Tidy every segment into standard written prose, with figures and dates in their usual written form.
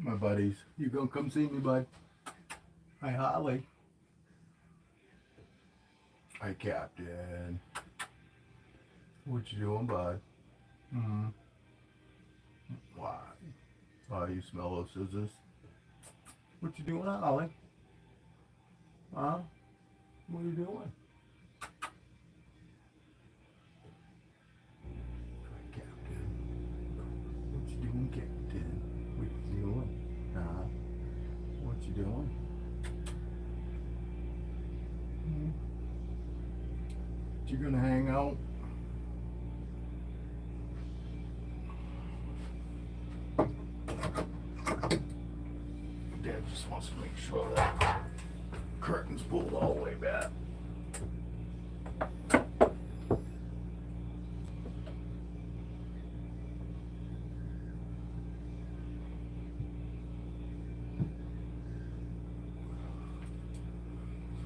My buddies. You gonna come see me, bud? Hi, Holly. Hi, Captain. What you doing, bud? Hmm. Why? Why you smell those scissors? What you doing, Holly? Huh? What are you doing? Hi, Captain. What you doing, Captain? What you doing? Huh? What you doing? Hmm? You gonna hang out? Dad just wants to make sure that curtain's pulled all the way back.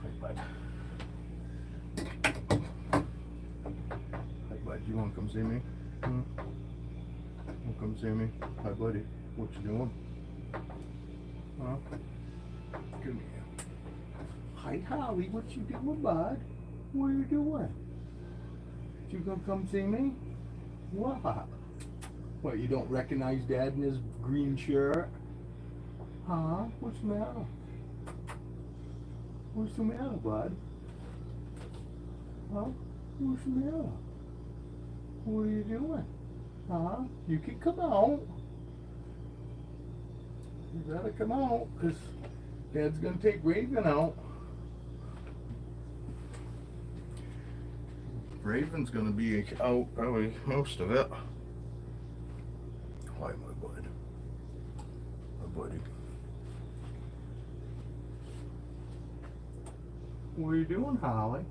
Hi, bud. Hi, bud. You wanna come see me? Hmm? Wanna come see me? Hi, buddy. What you doing? Huh? Come here. Hi, Holly. What you doing, bud? What are you doing? You gonna come see me? What? What, you don't recognize Dad in his green shirt? Huh? What's the matter? What's the matter, bud? Huh? What's the matter? What are you doing? Huh? You can come out. You gotta come out, because Dad's gonna take Raven out. Raven's gonna be out probably most of it. Hi, my bud. My buddy. What are you doing, Holly?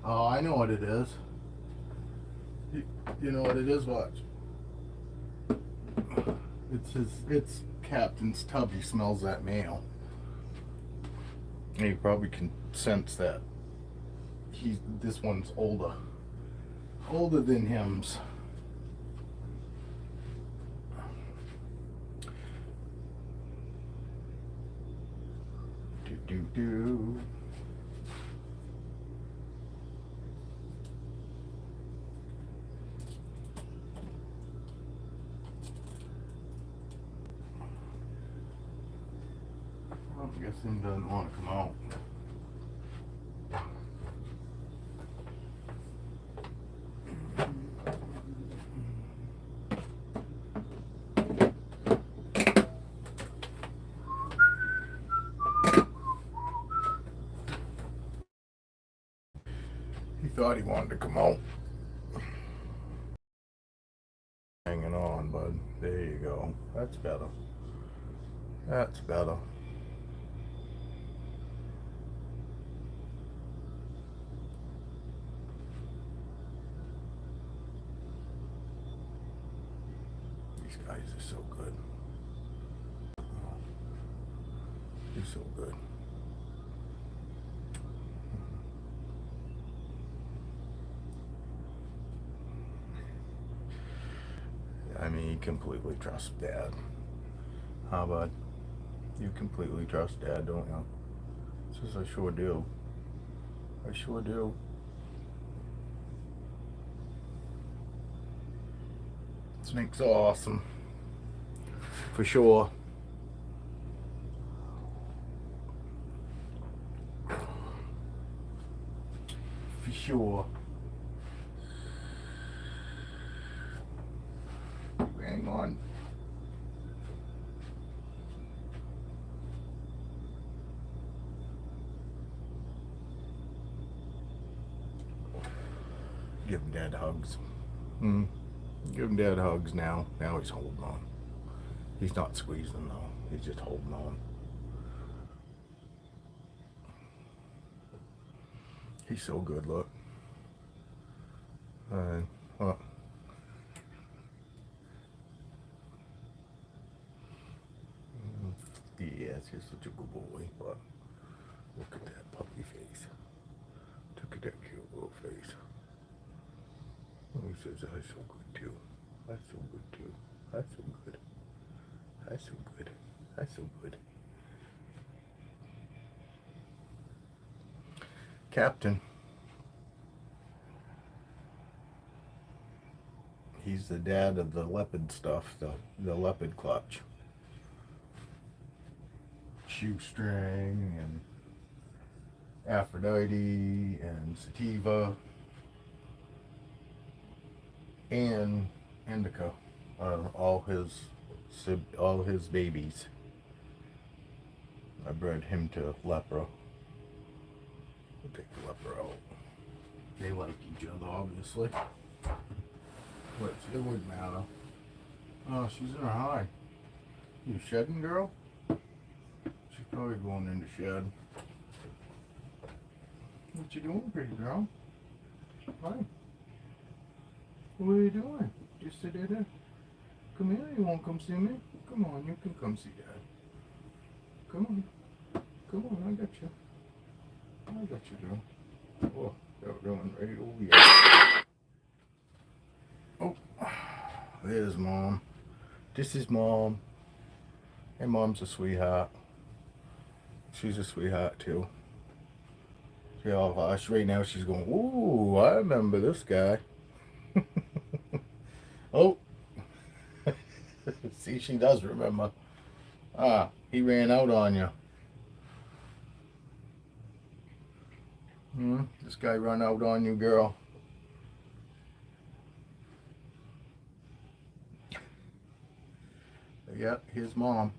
Oh, I know what it is. You know what it is? Watch. It's Captain's tub. He smells that mail. And you probably can sense that this one's older than him's. Do. Well, I guess him doesn't want to come out. He thought he wanted to come out. Hanging on, bud. There you go. That's better. That's better. These guys are so good. They're so good. I mean, you completely trust Dad. How about you completely trust Dad, don't you? Says I sure do. I sure do. Snake's awesome. For sure. For sure. Hang on. Give him Dad hugs. Give him Dad hugs now. Now he's holding on. He's not squeezing though. He's just holding on. He's so good, look. What? Yes, you're such a good boy, but look at that puppy face. Look at that cute little face. He says, that's so good too. That's so good too. That's so good. That's so good. That's so good. Captain. He's the dad of the leopard stuff, the leopard clutch. Shoestring and Aphrodite and Sativa and Indica are all his babies. I bred him to Lepra. We'll take the Lepra out. They like each other, obviously. But it wouldn't matter. Oh, she's in her high. You shedding, girl? She's probably going into shed. What you doing, pretty girl? Hi. What are you doing? Just sit there. Come here. You won't come see me? Come on, you can come see Dad. Come on. Come on, I got you. I got you, girl. Oh, they're going right over here. Oh, there's Mom. This is Mom. And Mom's a sweetheart. She's a sweetheart, too. She all hush. Right now she's going, ooh, I remember this guy. Oh. See, she does remember. Ah, he ran out on you. This guy run out on you, girl. Yeah, here's Mom.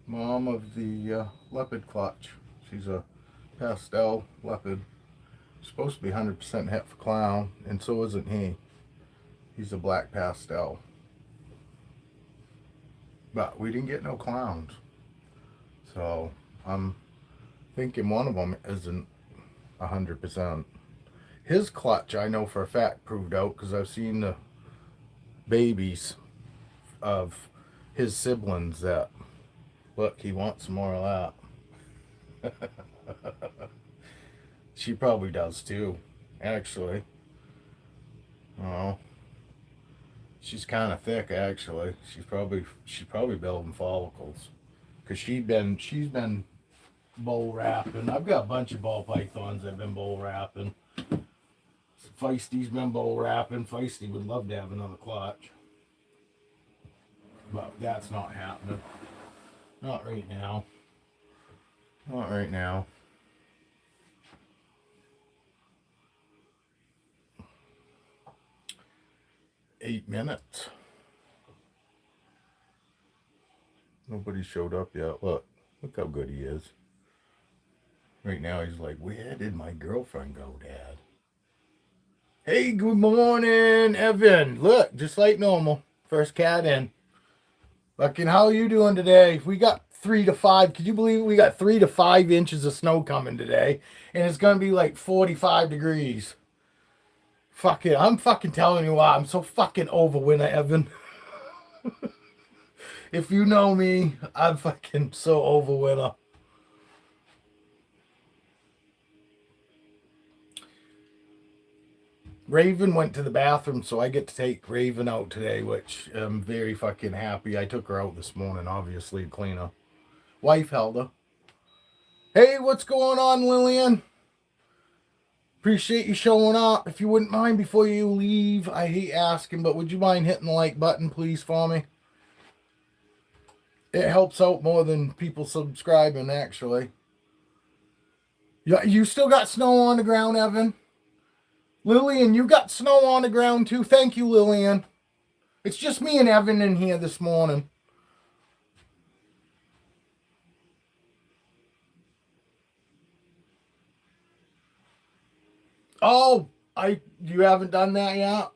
Mom of the leopard clutch. She's a pastel leopard. Supposed to be 100% het for clown, and so isn't he. He's a black pastel. But we didn't get no clowns. So I'm thinking one of them isn't 100%. His clutch, I know for a fact, proved out because I've seen the babies of his siblings that, look, he wants some more of that. She probably does too, actually. Oh, she's kind of thick, actually. She's probably building follicles, cause she's been bowl wrapping. I've got a bunch of ball pythons that've been bowl wrapping. Feisty's been bowl wrapping. Feisty would love to have another clutch, but that's not happening. Not right now. Not right now. Eight minutes. Nobody showed up yet. Look how good he is. Right now he's like, where did my girlfriend go, Dad? Hey, good morning, Evan. Look, just like normal. First cat in. Fucking, how are you doing today? We got 3 to 5. Could you believe it? We got 3 to 5 inches of snow coming today, and it's gonna be like 45 degrees. Fuck it. I'm fucking telling you why. I'm so fucking over winter, Evan. If you know me, I'm fucking so over winter. Raven went to the bathroom, so I get to take Raven out today, which I'm very fucking happy. I took her out this morning, obviously, to clean her. Wife held her. Hey, what's going on, Lillian? Appreciate you showing up. If you wouldn't mind before you leave, I hate asking, but would you mind hitting the like button, please, for me? It helps out more than people subscribing, actually. Yeah, you still got snow on the ground, Evan? Lillian, you got snow on the ground, too? Thank you, Lillian. It's just me and Evan in here this morning. Oh, you haven't done that yet?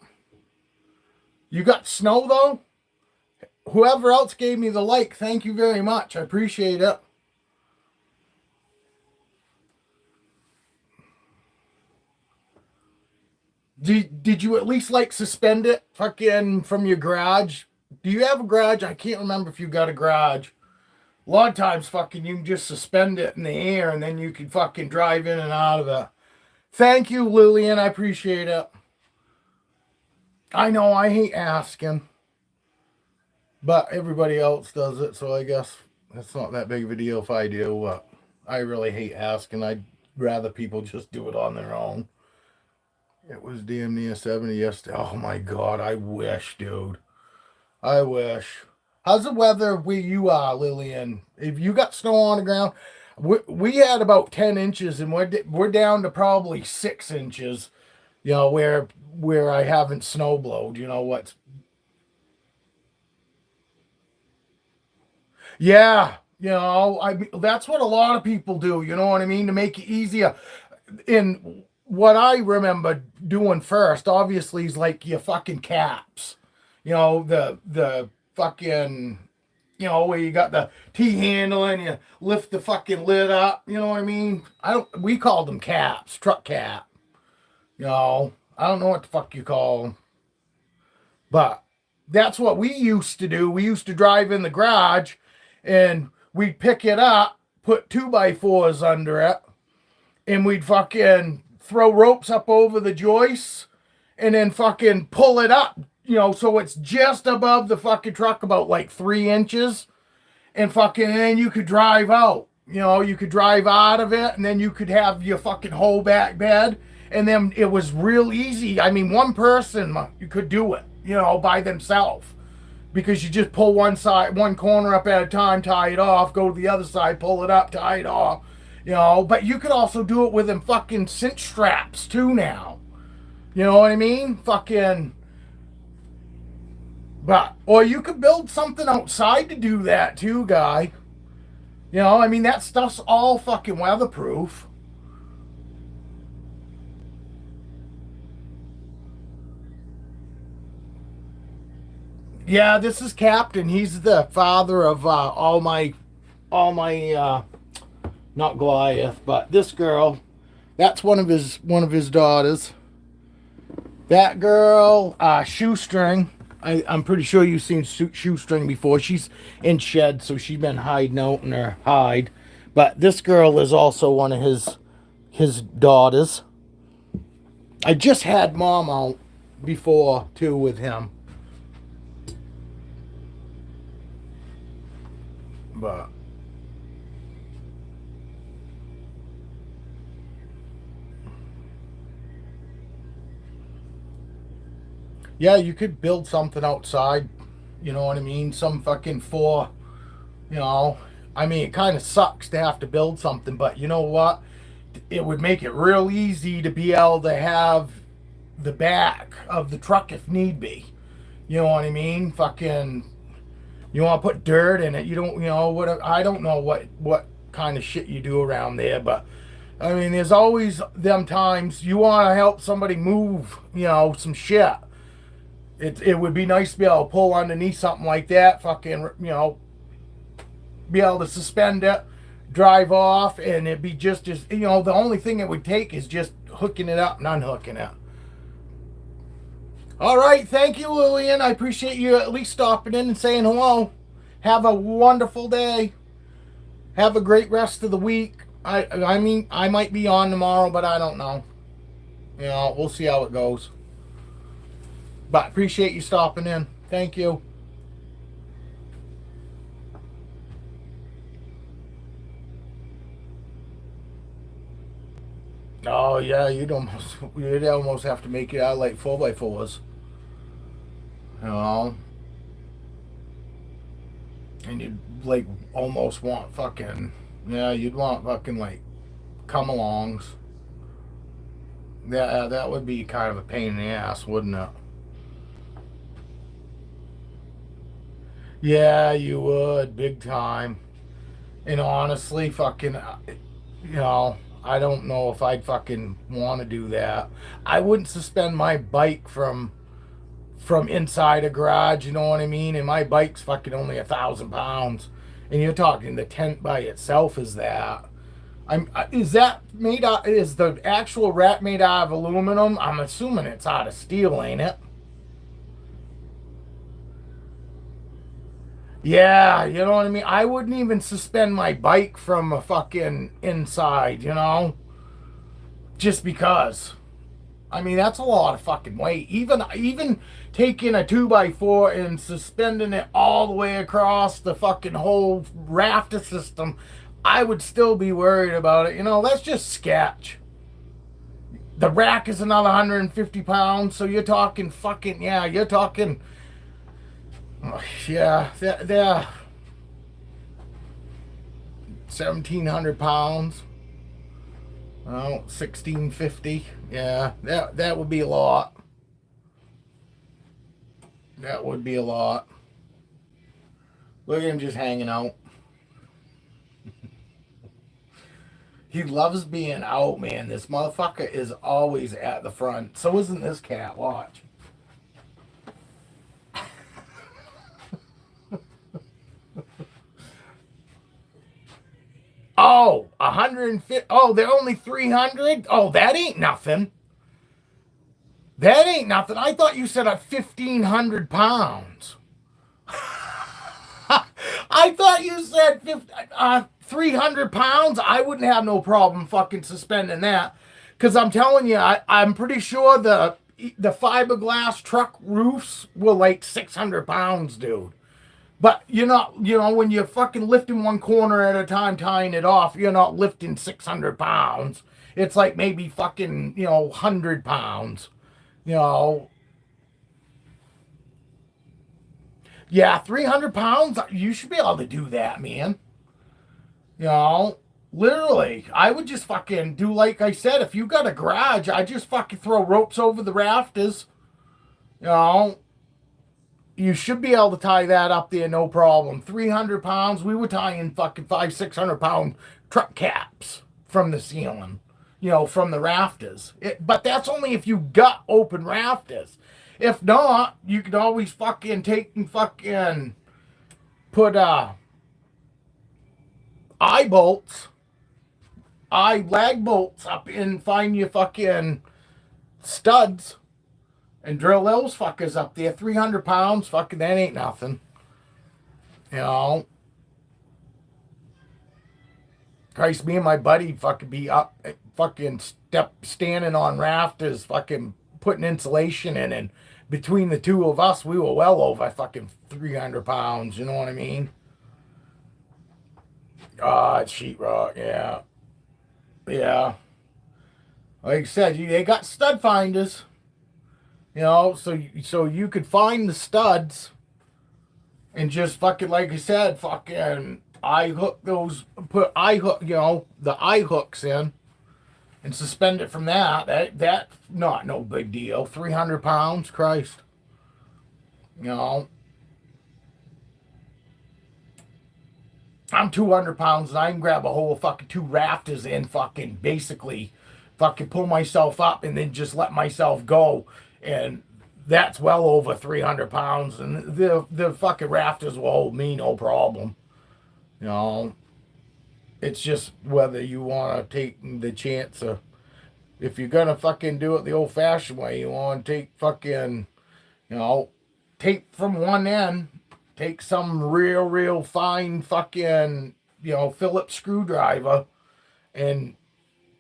You got snow, though? Whoever else gave me the like, thank you very much. I appreciate it. Did you at least like suspend it fucking from your garage? Do you have a garage? I can't remember if you got a garage. A lot of times fucking you can just suspend it in the air and then you can fucking drive in and out of it. Thank you, Lillian. I appreciate it. I know, I hate asking. But everybody else does it, so I guess it's not that big of a deal if I do. I really hate asking. I'd rather people just do it on their own. It was damn near 70 yesterday. Oh my god, I wish, dude. I wish. How's the weather where you are, Lillian? If you got snow on the ground, we had about 10 inches, and we're down to probably 6 inches. You know where I haven't snowblowed. You know what? Yeah, I mean, that's what a lot of people do. You know what I mean, to make it easier. In what I remember doing first, obviously, is like your fucking caps. The fucking where you got the T handle and you lift the fucking lid up. You know what I mean? I don't. We called them caps, truck cap. I don't know what the fuck you call them, but that's what we used to do. We used to drive in the garage, and we'd pick it up, put 2x4s under it, and we'd fucking throw ropes up over the joists, and then fucking pull it up. So it's just above the fucking truck, about like 3 inches, and then you could drive out. You could drive out of it, and then you could have your fucking whole back bed, and then it was real easy. I mean, one person you could do it, by themselves, because you just pull one corner up at a time, tie it off, go to the other side, pull it up, tie it off. But you could also do it with them fucking cinch straps too now. You know what I mean? Or you could build something outside to do that too, guy. I mean, that stuff's all fucking weatherproof. Yeah, this is Captain. He's the father of all my not Goliath, but this girl. That's one of his daughters. That girl, Shoestring. I'm pretty sure you've seen Shoestring before. She's in shed, so she's been hiding out in her hide. But this girl is also one of his daughters. I just had Mom out before too with him. But yeah, you could build something outside. You know what I mean? Some fucking you know, I mean, it kind of sucks to have to build something, but you know what? It would make it real easy to be able to have the back of the truck if need be. You know what I mean? Fucking, you want to put dirt in it. You don't, what, I don't know what kind of shit you do around there, but I mean, there's always them times you want to help somebody move, some shit. It would be nice to be able to pull underneath something like that, fucking, be able to suspend it, drive off, and it'd be just as, the only thing it would take is just hooking it up and unhooking it. All right, thank you, Lillian. I appreciate you at least stopping in and saying hello. Have a wonderful day. Have a great rest of the week. I mean, I might be on tomorrow, but I don't know. We'll see how it goes. But appreciate you stopping in. Thank you. Oh yeah, you'd almost have to make it out like 4x4s. You know, and you'd like almost want fucking, yeah, you'd want fucking like come alongs. Yeah, that would be kind of a pain in the ass, wouldn't it? Yeah, you would, big time. And honestly, fucking, I don't know if I'd fucking want to do that. I wouldn't suspend my bike from inside a garage. You know what I mean? And my bike's fucking only 1,000 pounds, and you're talking the tent by itself is that. Is that made out? Is the actual rack made out of aluminum? I'm assuming it's out of steel, ain't it? Yeah, you know what I mean? I wouldn't even suspend my bike from a fucking inside, just because. I mean, that's a lot of fucking weight. Even taking a 2x4 and suspending it all the way across the fucking whole rafter system, I would still be worried about it. That's just sketch. The rack is another 150 pounds, so you're talking fucking, yeah, you're talking, yeah, they're 1,700 pounds. 1,650. Yeah, that would be a lot. That would be a lot. Look at him just hanging out. He loves being out, man. This motherfucker is always at the front. So isn't this cat. Watch. Oh, 150. Oh, they're only 300? Oh, that ain't nothing. That ain't nothing. I thought you said at 1,500 pounds. I thought you said 300 pounds. I wouldn't have no problem fucking suspending that. Because I'm telling you, I'm pretty sure the fiberglass truck roofs were like 600 pounds, dude. But when you're fucking lifting one corner at a time, tying it off, you're not lifting 600 pounds. It's like maybe fucking, 100 pounds. You know, yeah, 300 pounds, you should be able to do that, man. You know, literally, I would just fucking do like I said. If you got a garage, I just fucking throw ropes over the rafters. You know, you should be able to tie that up there, no problem. 300 pounds, we were tying fucking 600 pound truck caps from the ceiling, from the rafters. But that's only if you got open rafters. If not, you could always fucking take and fucking put eye bolts, eye lag bolts up and find your fucking studs and drill those fuckers up there. 300 pounds, fucking, that ain't nothing. You know? Christ, me and my buddy fucking be up, fucking standing on rafters, fucking putting insulation in, and between the two of us, we were well over fucking 300 pounds, you know what I mean? It's sheetrock, yeah. Yeah. Like I said, they got stud finders. So you could find the studs and just fucking, like I said, fucking put the eye hooks in and suspend it from that not no big deal. 300 pounds, Christ. You know, I'm 200 pounds and I can grab a whole fucking two rafters and fucking basically fucking pull myself up and then just let myself go. And that's well over 300 pounds. And the fucking rafters will hold me, no problem. You know, it's just whether you want to take the chance of, if you're going to fucking do it the old fashioned way, you want to take fucking, tape from one end, take some real fine fucking, Phillips screwdriver and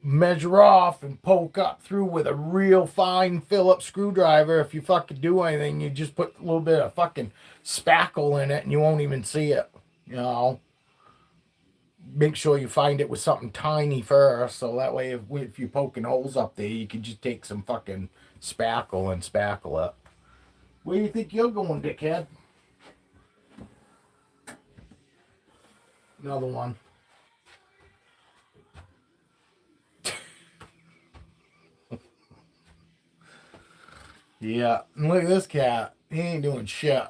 measure off and poke up through with a real fine Phillips screwdriver. If you fucking do anything, you just put a little bit of fucking spackle in it and you won't even see it. Make sure you find it with something tiny first, so that way if you're poking holes up there, you can just take some fucking spackle and spackle it. Where do you think you're going, dickhead? Another one. Yeah, and look at this cat. He ain't doing shit.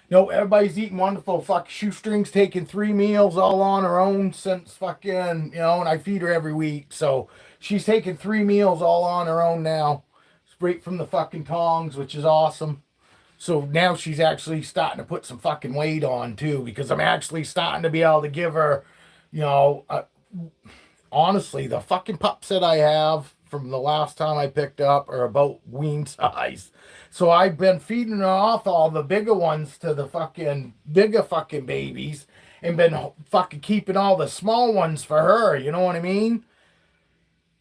Everybody's eating wonderful. Fuck, Shoestring's taking 3 meals all on her own since fucking, and I feed her every week. So she's taking 3 meals all on her own now. Straight from the fucking tongs, which is awesome. So now she's actually starting to put some fucking weight on too, because I'm actually starting to be able to give her, honestly, the fucking pups that I have from the last time I picked up are about wean size. So I've been feeding her off all the bigger ones to the fucking bigger fucking babies. and been fucking keeping all the small ones for her. You know what I mean?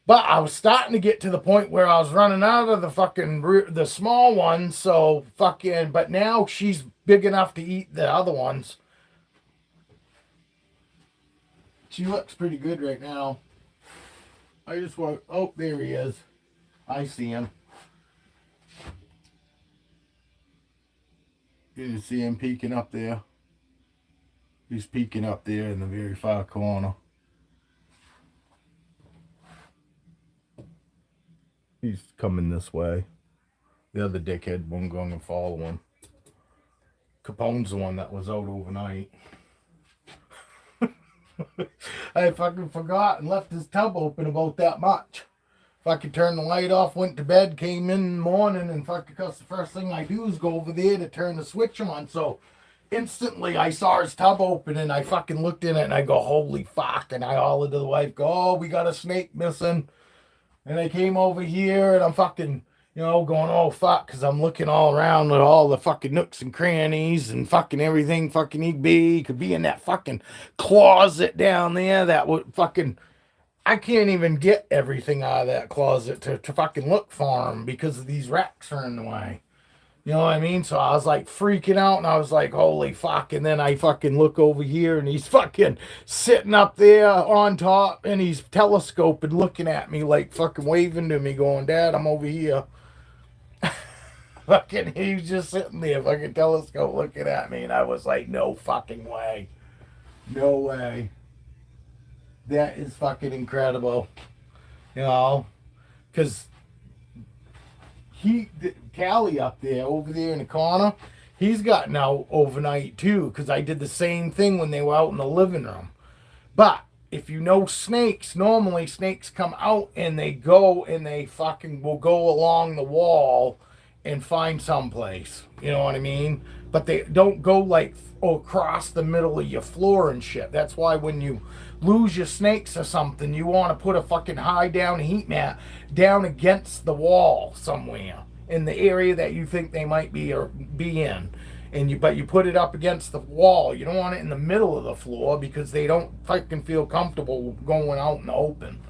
But I was starting to get to the point where I was running out of the small ones. So fucking, but now she's big enough to eat the other ones. She looks pretty good right now. I just want, oh, there he is. I see him. You can see him peeking up there. He's peeking up there in the very far corner. He's coming this way. The other dickhead won't go and follow him. Capone's the one that was out overnight. I fucking forgot and left his tub open about that much. Fucking turned the light off, went to bed, came in the morning, and fucking, cause the first thing I do is go over there to turn the switch on. So instantly I saw his tub open and I fucking looked in it and I go, holy fuck. And I hollered to the wife, go, oh, we got a snake missing. And I came over here and I'm fucking, you know, going, oh fuck, because I'm looking all around at all the fucking nooks and crannies and fucking everything fucking he could be in that fucking closet down there that would fucking, I can't even get everything out of that closet to fucking look for him because of these racks are in the way. You know what I mean? So I was like freaking out and I was like, holy fuck. And then I fucking look over here and he's fucking sitting up there on top and he's telescoping looking at me like fucking waving to me going, Dad, I'm over here. Fucking, he was just sitting there fucking telescope looking at me and I was like, no fucking way. No way. That is fucking incredible. You know? Because Callie up there, over there in the corner, he's gotten out overnight too, because I did the same thing when they were out in the living room. But if you know snakes, normally snakes come out and they go and they fucking will go along the wall and find someplace. You know what I mean? But they don't go like across the middle of your floor and shit. That's why when you lose your snakes or something, you want to put a fucking high down heat mat down against the wall somewhere in the area that you think they might be in. But you put it up against the wall. You don't want it in the middle of the floor because they don't fucking feel comfortable going out in the open.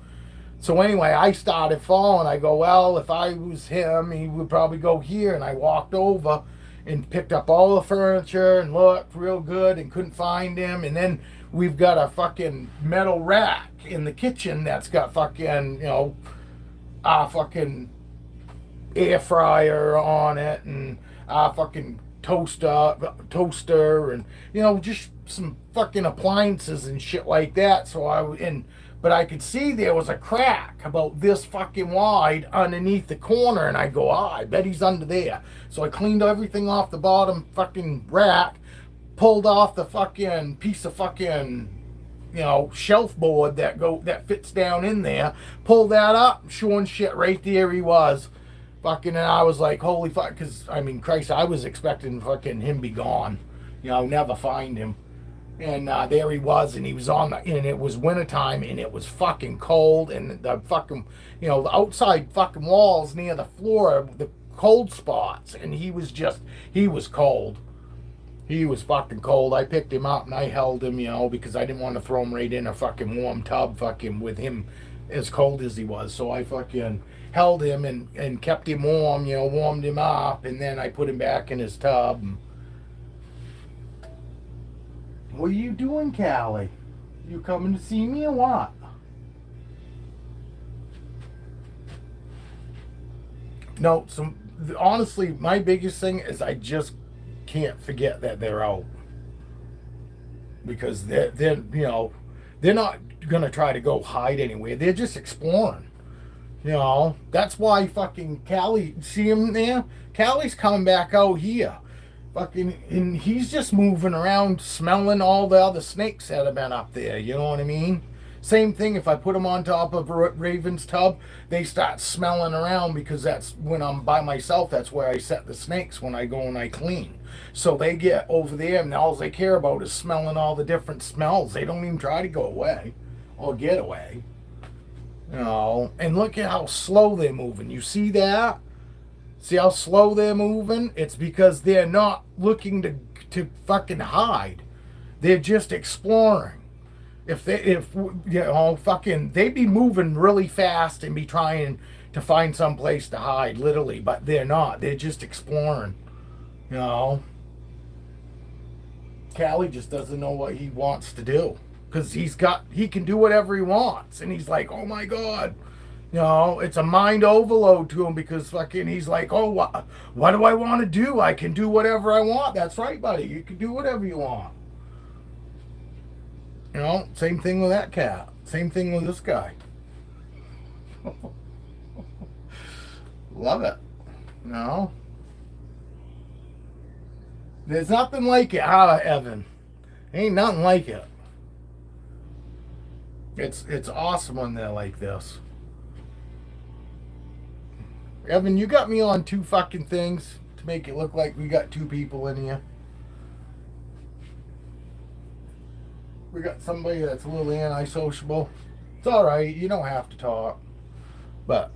So anyway, I started falling. I go, well, if I was him, he would probably go here. And I walked over and picked up all the furniture and looked real good and couldn't find him. And then we've got a fucking metal rack in the kitchen that's got fucking, you know, fucking air fryer on it and fucking toaster and, you know, just some fucking appliances and shit like that. But I could see there was a crack about this fucking wide underneath the corner, and I go, I bet he's under there. So I cleaned everything off the bottom fucking rack, pulled off the fucking piece of fucking, you know, shelf board that fits down in there, pulled that up, showing shit right there he was. Fucking, and I was like, holy fuck, because, I mean, Christ, I was expecting fucking him be gone. You know, never find him. And there he was, and he was and it was wintertime, and it was fucking cold, and the fucking, you know, the outside fucking walls near the floor, the cold spots, and he was cold. He was fucking cold. I picked him up, and I held him, you know, because I didn't want to throw him right in a fucking warm tub, fucking with him as cold as he was. So I fucking held him and kept him warm, you know, warmed him up, and then I put him back in his tub. What are you doing, Callie? You coming to see me or what? No, honestly, my biggest thing is I just can't forget that they're out. Because they're you know, they're not gonna try to go hide anywhere. They're just exploring. You know, that's why fucking Callie, see him there? Callie's coming back out here. Fucking, and he's just moving around smelling all the other snakes that have been up there, you know what I mean? Same thing, if I put them on top of Raven's tub, they start smelling around because that's when I'm by myself, that's where I set the snakes when I go and I clean. So they get over there and all they care about is smelling all the different smells. They don't even try to go away or get away. You know, and look at how slow they're moving. You see that? See how slow they're moving? It's because they're not looking to fucking hide. They're just exploring. If you know, fucking, they'd be moving really fast and be trying to find some place to hide, literally, but they're not. They're just exploring. You know, Callie just doesn't know what he wants to do because he can do whatever he wants, and he's like, oh my god. You know, it's a mind overload to him because fucking he's like, oh, what do I want to do? I can do whatever I want. That's right, buddy. You can do whatever you want. You know, same thing with that cat. Same thing with this guy. Love it. You know? There's nothing like it, huh, Evan? Ain't nothing like it. It's awesome when they're like this. Evan, you got me on two fucking things to make it look like we got two people in here. We got somebody that's a little antisociable. It's alright, you don't have to talk. But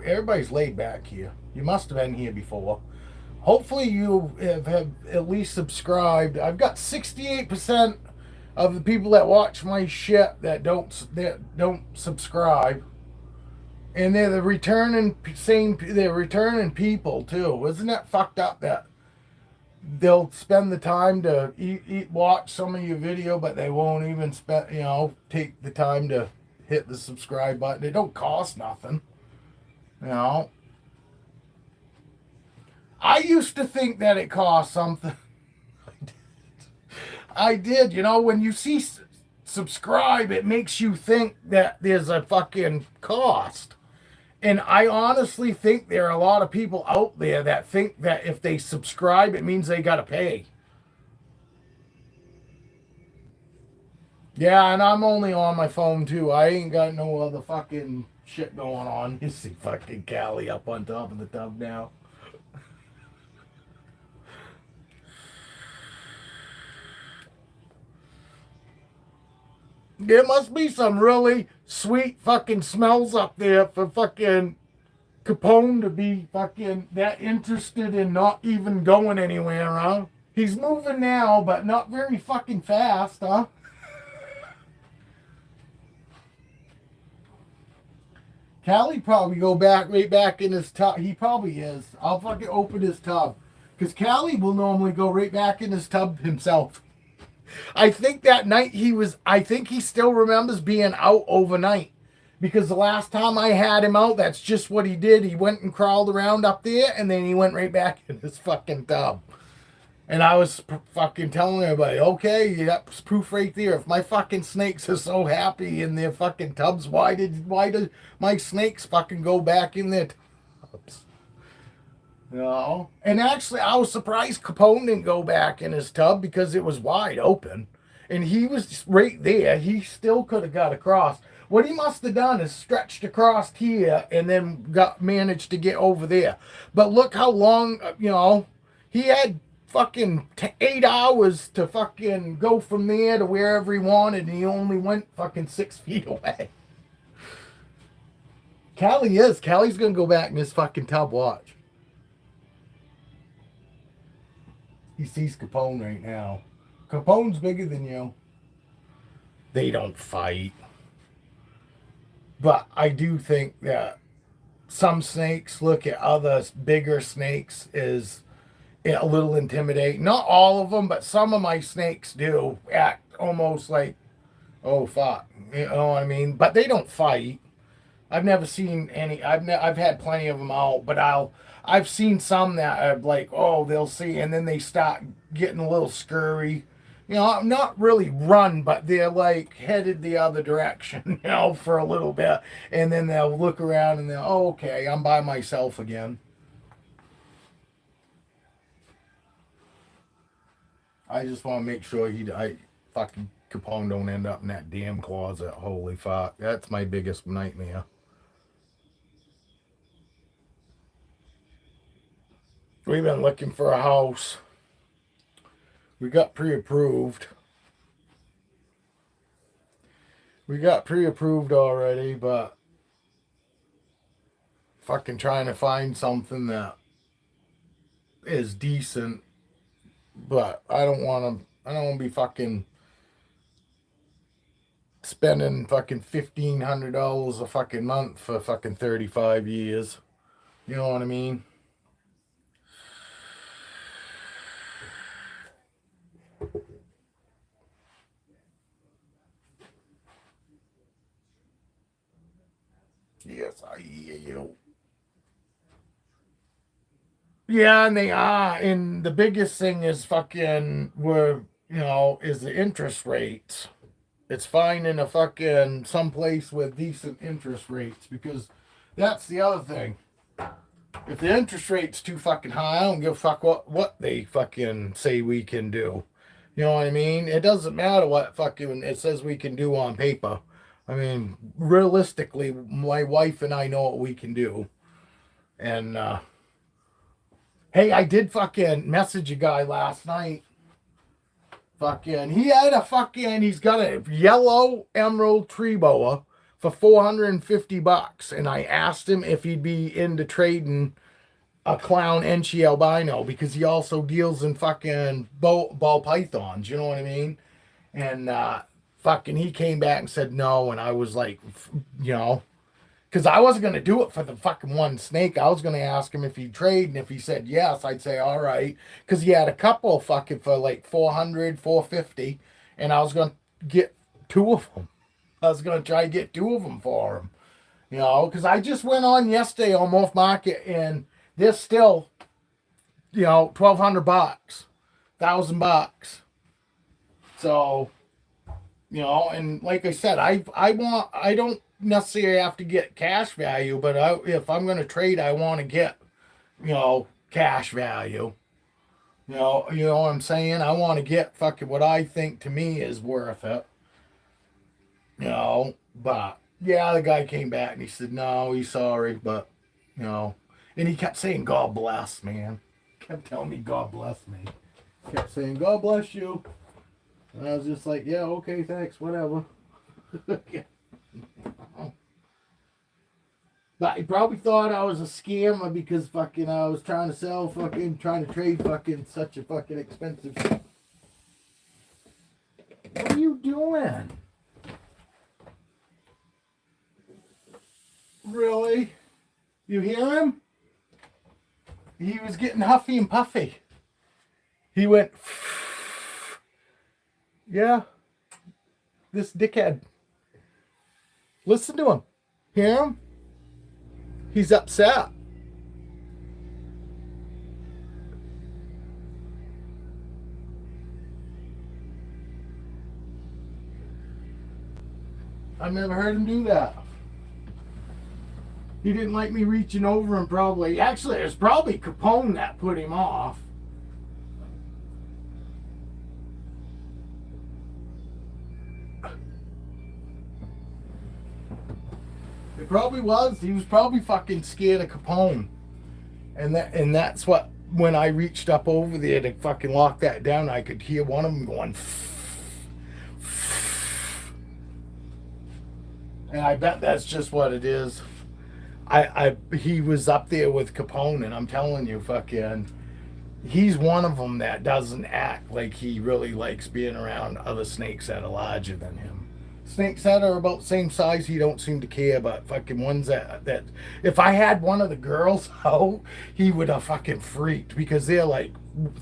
everybody's laid back here. You must have been here before. Hopefully you have at least subscribed. I've got 68% of the people that watch my shit that don't subscribe. And they're the returning people too. Isn't that fucked up that they'll spend the time to watch some of your video, but they won't even take the time to hit the subscribe button. It don't cost nothing. You know. I used to think that it cost something. I did. You know, when you see subscribe, it makes you think that there's a fucking cost. And I honestly think there are a lot of people out there that think that if they subscribe, it means they got to pay. Yeah, and I'm only on my phone too. I ain't got no other fucking shit going on. You see fucking Callie up on top of the tub now. There must be some really sweet fucking smells up there for fucking Capone to be fucking that interested in not even going anywhere, huh? He's moving now, but not very fucking fast, huh? Callie probably go back right back in his tub. He probably is. I'll fucking open his tub. Because Callie will normally go right back in his tub himself. I think that night I think he still remembers being out overnight. Because the last time I had him out, that's just what he did. He went and crawled around up there, and then he went right back in his fucking tub. And I was fucking telling everybody, okay, that's proof right there. If my fucking snakes are so happy in their fucking tubs, why did my snakes fucking go back in their tubs? You know? And actually, I was surprised Capone didn't go back in his tub because it was wide open. And he was right there. He still could have got across. What he must have done is stretched across here and then managed to get over there. But look how long, he had fucking 8 hours to fucking go from there to wherever he wanted, and he only went fucking 6 feet away. Callie's gonna go back in his fucking tub, watch. He sees Capone right now. Capone's bigger than you. They don't fight. But I do think that some snakes look at other bigger snakes as a little intimidating. Not all of them, but some of my snakes do act almost like, oh fuck, you know what I mean? But they don't fight. I've never seen any. I've had plenty of them out, but I've seen some that are like, oh, they'll see, and then they start getting a little scurry. You know, not really run, but they're like headed the other direction, for a little bit, and then they'll look around and they'll, oh, okay, I'm by myself again. I just want to make sure fucking Capone don't end up in that damn closet. Holy fuck. That's my biggest nightmare. We've been looking for a house. We got pre-approved. We got pre-approved already, but fucking trying to find something that is decent But I don't want to. I don't want to be fucking spending fucking $1,500 a fucking month for fucking 35 years. You know what I mean? Yes, I hear you. Yeah, and they are. And the biggest thing is fucking is the interest rates. It's finding a fucking someplace with decent interest rates because that's the other thing. If the interest rate's too fucking high, I don't give a fuck what they fucking say we can do. You know what I mean? It doesn't matter what fucking it says we can do on paper. I mean, realistically, my wife and I know what we can do. And hey, I did fucking message a guy last night. Fucking, he's got a yellow emerald tree boa for $450. And I asked him if he'd be into trading a clown Enchi albino because he also deals in fucking ball pythons. You know what I mean? And fucking, he came back and said no. And I was like, you know, because I wasn't going to do it for the fucking one snake. I was going to ask him if he'd trade. And if he said yes, I'd say, all right. Because he had a couple fucking for like 400, 450. And I was going to get two of them. I was going to try to get two of them for him. You know, because I just went on yesterday on Morph Market and they're still, you know, $1,200, $1,000. So, you know, and like I said, I don't necessarily have to get cash value, but if I'm going to trade, I want to get, you know, cash value. You know what I'm saying? I want to get fucking what I think to me is worth it. You know, but yeah, the guy came back and he said, no, he's sorry, but, you know, and he kept saying, God bless, man. Kept telling me, God bless me. Kept saying, God bless you. And I was just like, yeah, okay, thanks, whatever. Yeah. But he probably thought I was a scammer because fucking I was trying to trade fucking such a fucking expensive shit. What are you doing? Really? You hear him? He was getting huffy and puffy. He went, yeah, this dickhead. Listen to him. Hear him? He's upset. I've never heard him do that. He didn't like me reaching over him probably. Actually, it was probably Capone that put him off. It probably was. He was probably fucking scared of Capone. And that's what, when I reached up over there to fucking lock that down, I could hear one of them going, and I bet that's just what it is. He was up there with Capone, and I'm telling you, fucking, he's one of them that doesn't act like he really likes being around other snakes that are larger than him. Snakes that are about the same size, he don't seem to care, but fucking ones that if I had one of the girls out, he would have fucking freaked because they're like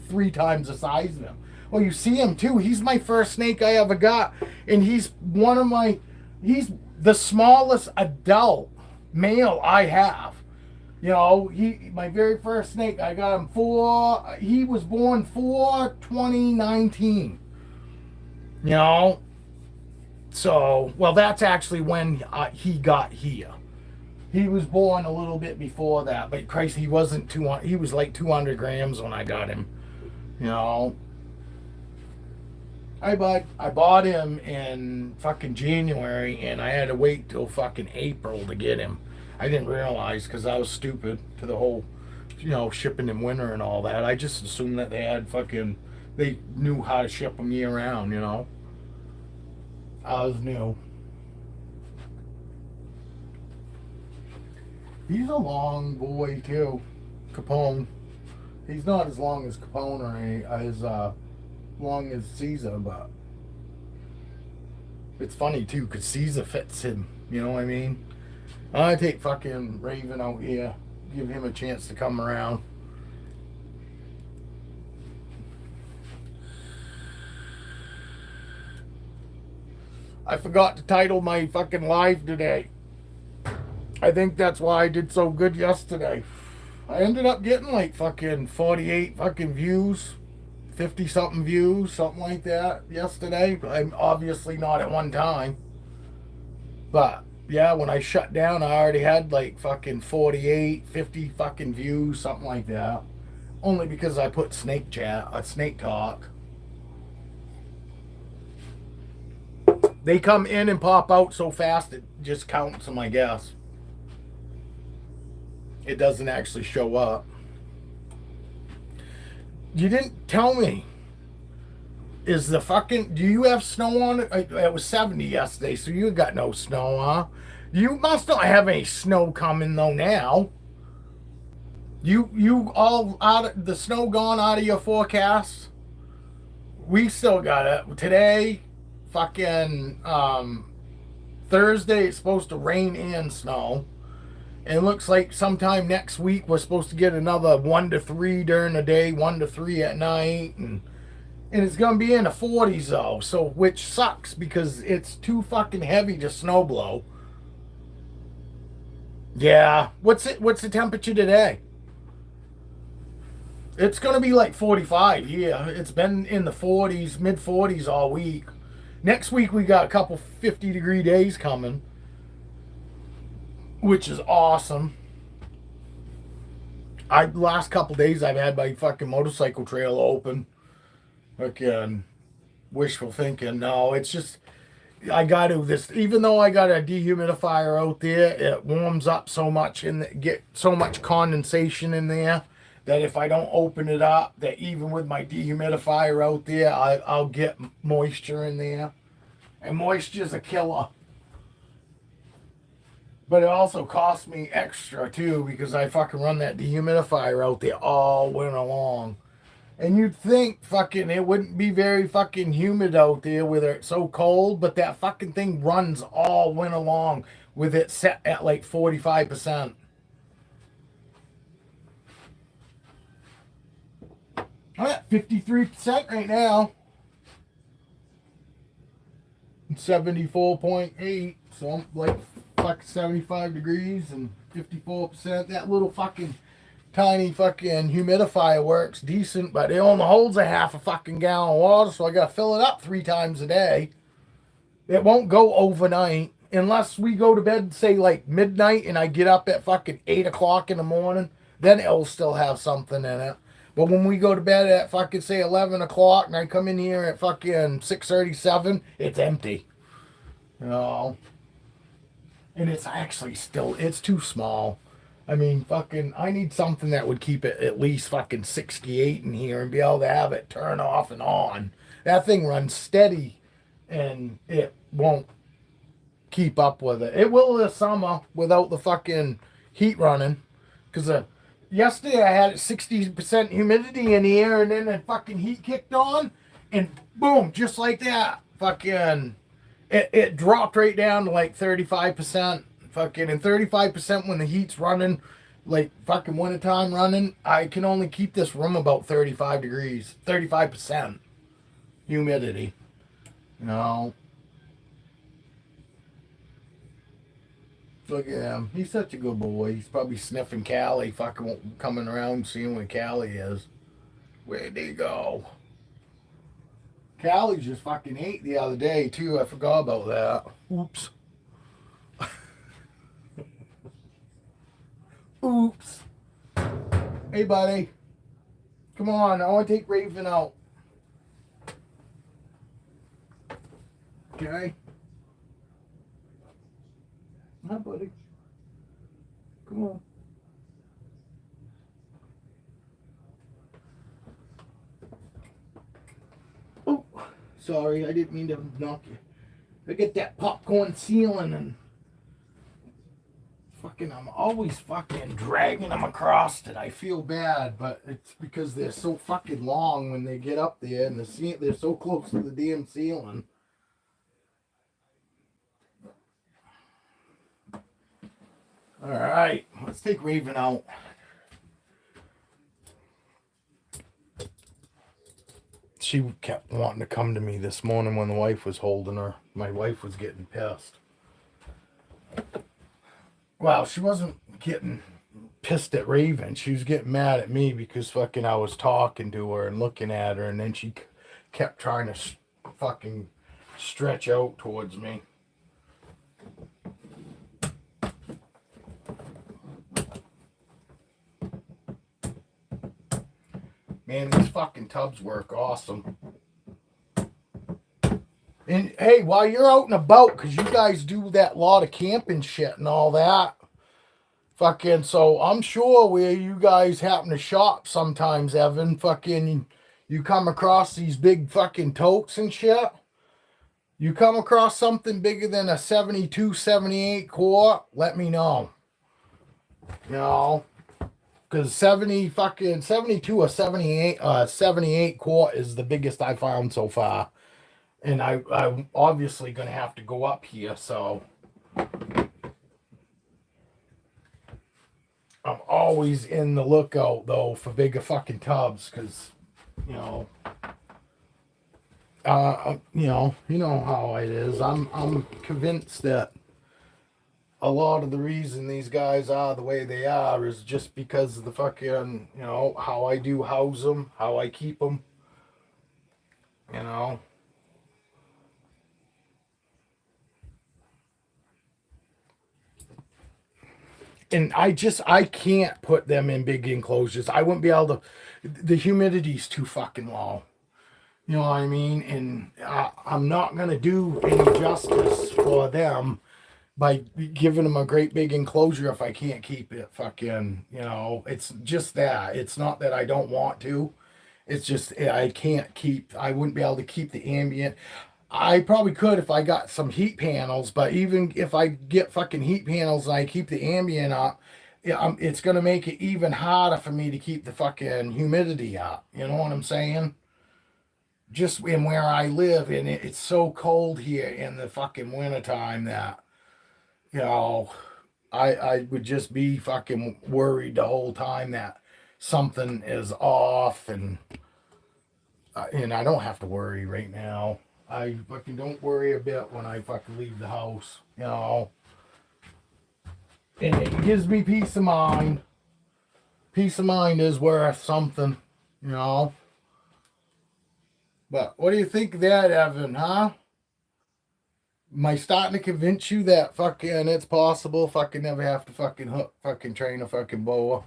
3 times the size of him. Well, you see him too. He's my first snake I ever got, and he's the smallest adult male I have. You know, my very first snake, I got him he was born 4/2019. You know, so, well, that's actually when he got here. He was born a little bit before that, but Christ, he wasn't 200, he was like 200 grams when I got him. You know, I bought him in fucking January, and I had to wait till fucking April to get him. I didn't realize because I was stupid to the whole, you know, shipping in winter and all that. I just assumed that they knew how to ship them year round, you know. I was new. He's a long boy too, Capone. He's not as long as Capone or as long as Caesar, but it's funny too because Caesar fits him. You know what I mean? I take fucking Raven out here, give him a chance to come around. I forgot to title my fucking live today. I think that's why I did so good yesterday. I ended up getting like fucking 48 fucking views, 50 something views, something like that yesterday. I'm obviously not at one time. But yeah, when I shut down, I already had like fucking 48, 50 fucking views, something like that. Only because I put snake talk. They come in and pop out so fast it just counts them, I guess. It doesn't actually show up. You didn't tell me. Is the fucking... Do you have snow on it? It was 70 yesterday, so you got no snow, huh? You must not have any snow coming, though, now. You all out of... The snow gone out of your forecast? We still got it. Today, fucking... Thursday, it's supposed to rain and snow. And it looks like sometime next week we're supposed to get another 1 to 3 during the day, 1 to 3 at night, and it's gonna be in the 40s though, so which sucks because it's too fucking heavy to snow blow. Yeah, what's the temperature today? It's gonna be like 45 here. It's been in the 40s, mid 40s all week. Next week we got a couple 50-degree days coming, which is awesome. Last couple days I've had my fucking motorcycle trail open. Fucking wishful thinking. No, it's just I got to this. Even though I got a dehumidifier out there, it warms up so much and get so much condensation in there that if I don't open it up, that even with my dehumidifier out there, I'll get moisture in there, and moisture's a killer. But it also costs me extra too because I fucking run that dehumidifier out there all winter long. And you'd think fucking it wouldn't be very fucking humid out there with it so cold, but that fucking thing runs all winter long with it set at like 45%. I'm at 53% right now. 74.8, so I'm like fucking 75 degrees and 54%. That little fucking tiny fucking humidifier works decent, but it only holds a half a fucking gallon of water, so I gotta fill it up 3 times a day. It won't go overnight unless we go to bed, say like midnight, and I get up at fucking 8 o'clock in the morning. Then it'll still have something in it. But when we go to bed at fucking say 11 o'clock and I come in here at fucking 6:37, it's empty. You know? And it's actually still, it's too small. I mean, fucking, I need something that would keep it at least fucking 68 in here and be able to have it turn off and on. That thing runs steady and it won't keep up with it. It will this summer without the fucking heat running. Because yesterday I had 60% humidity in the air and then the fucking heat kicked on and boom, just like that, fucking, it dropped right down to like 35%. Fucking, and 35% when the heat's running, like fucking wintertime running, I can only keep this room about 35 degrees, 35% humidity. You know? Look at him. He's such a good boy. He's probably sniffing Callie, fucking coming around, seeing where Callie is. Where'd they go? Callie just fucking ate the other day, too. I forgot about that. Oops. Oops. Hey, buddy. Come on. I want to take Raven out. Okay. Hi, buddy. Come on. Oh, sorry. I didn't mean to knock you. I get that popcorn ceiling and Fucking, I'm always fucking dragging them across it. I feel bad, but it's because they're so fucking long when they get up there and they're so close to the damn ceiling. All right, let's take Raven out. She kept wanting to come to me this morning when the wife was holding her. My wife was getting pissed. Well, she wasn't getting pissed at Raven. She was getting mad at me because fucking I was talking to her and looking at her, and then she kept trying to fucking stretch out towards me. Man, these fucking tubs work awesome. And hey, while you're out and about, because you guys do that lot of camping shit and all that, fucking, so I'm sure where you guys happen to shop sometimes, Evan, fucking, you come across these big fucking totes and shit. You come across something bigger than a 72, 78 quart, let me know. You know, because 72 or 78 quart is the biggest I found so far. And I'm obviously going to have to go up here, so I'm always in the lookout, though, for bigger fucking tubs, because, you know, you know how it is. I'm convinced that a lot of the reason these guys are the way they are is just because of the fucking, you know, how I do house them, how I keep them, you know. And I can't put them in big enclosures. I wouldn't be able to, the humidity's too fucking low. You know what I mean? And I'm not going to do any justice for them by giving them a great big enclosure if I can't keep it fucking, you know, it's just that. It's not that I don't want to. It's just I wouldn't be able to keep the ambient. I probably could if I got some heat panels, but even if I get fucking heat panels and I keep the ambient up, it's going to make it even harder for me to keep the fucking humidity up. You know what I'm saying? Just in where I live, and it's so cold here in the fucking wintertime that, you know, I would just be fucking worried the whole time that something is off, and I don't have to worry right now. I fucking don't worry a bit when I fucking leave the house, you know. And it gives me peace of mind. Peace of mind is worth something, you know. But what do you think of that, Evan, huh? Am I starting to convince you that fucking it's possible fucking never have to fucking train a fucking boa?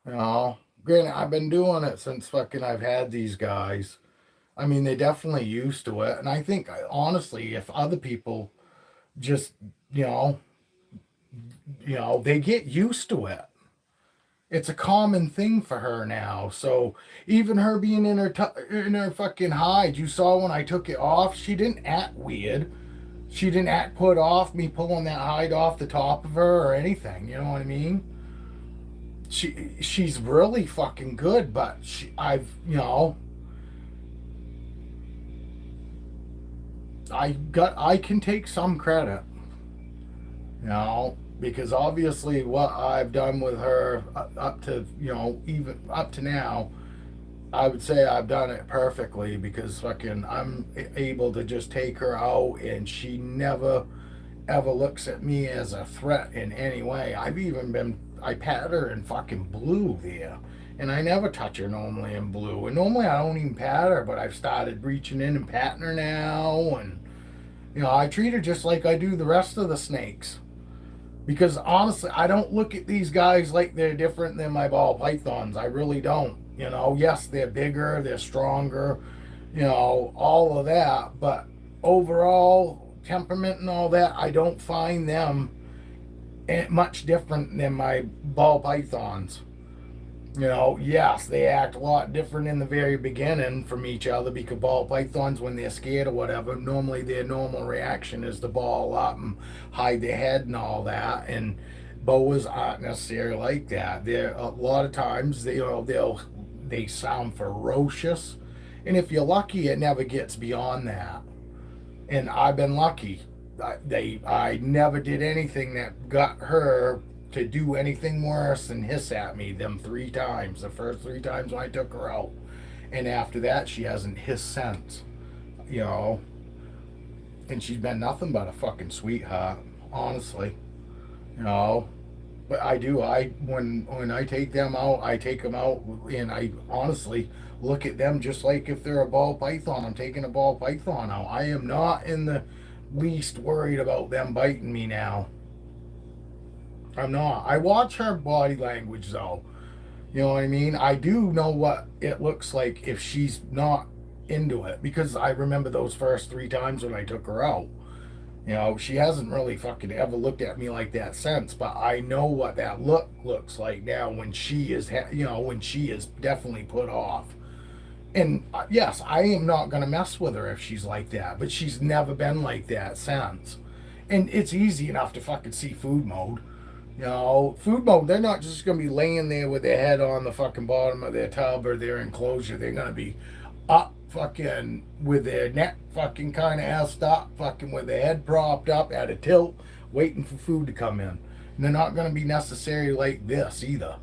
You know. Granted, I've been doing it since fucking I've had these guys. I mean, they definitely used to it. And I think, honestly, if other people just, you know, they get used to it. It's a common thing for her now. So even her being in her fucking hide, you saw when I took it off, she didn't act weird. She didn't act put off me pulling that hide off the top of her or anything. You know what I mean? She's really fucking good, but you know, I can take some credit, you know, because obviously what I've done with her up to, you know, even up to now, I would say I've done it perfectly, because fucking I'm able to just take her out and she never ever looks at me as a threat in any way. I pat her in fucking blue there. And I never touch her normally in blue. And normally I don't even pat her, but I've started reaching in and patting her now. And, you know, I treat her just like I do the rest of the snakes. Because honestly, I don't look at these guys like they're different than my ball pythons. I really don't. You know, yes, they're bigger, they're stronger, you know, all of that. But overall, temperament and all that, I don't find them much different than my ball pythons. Yes, they act a lot different in the very beginning from each other because ball pythons, when they're scared or whatever, normally their normal reaction is to ball up and hide their head and all that. And boas aren't necessarily like that. They're a lot of times they sound ferocious, and if you're lucky, it never gets beyond that. And I've been lucky. I never did anything that got her to do anything worse than hiss at me them 3 times. The first 3 times when I took her out, and after that she hasn't hissed since. You know, and she's been nothing but a fucking sweetheart, honestly. You know, but I do. When I take them out, I take them out, and I honestly look at them just like if they're a ball python. I'm taking a ball python out. I am not in the least worried about them biting me now. I'm not. I watch her body language though. You know what I mean? I do know what it looks like if she's not into it because I remember those first 3 times when I took her out. She hasn't really fucking ever looked at me like that since, but I know what that look looks like now when she is, when she is definitely put off. And yes, I am not going to mess with her if she's like that, but she's never been like that since. And it's easy enough to fucking see food mode. Food mode, they're not just going to be laying there with their head on the fucking bottom of their tub or their enclosure. They're going to be up fucking with their neck fucking kind of assed up, fucking with their head propped up at a tilt, waiting for food to come in. And they're not going to be necessarily like this either.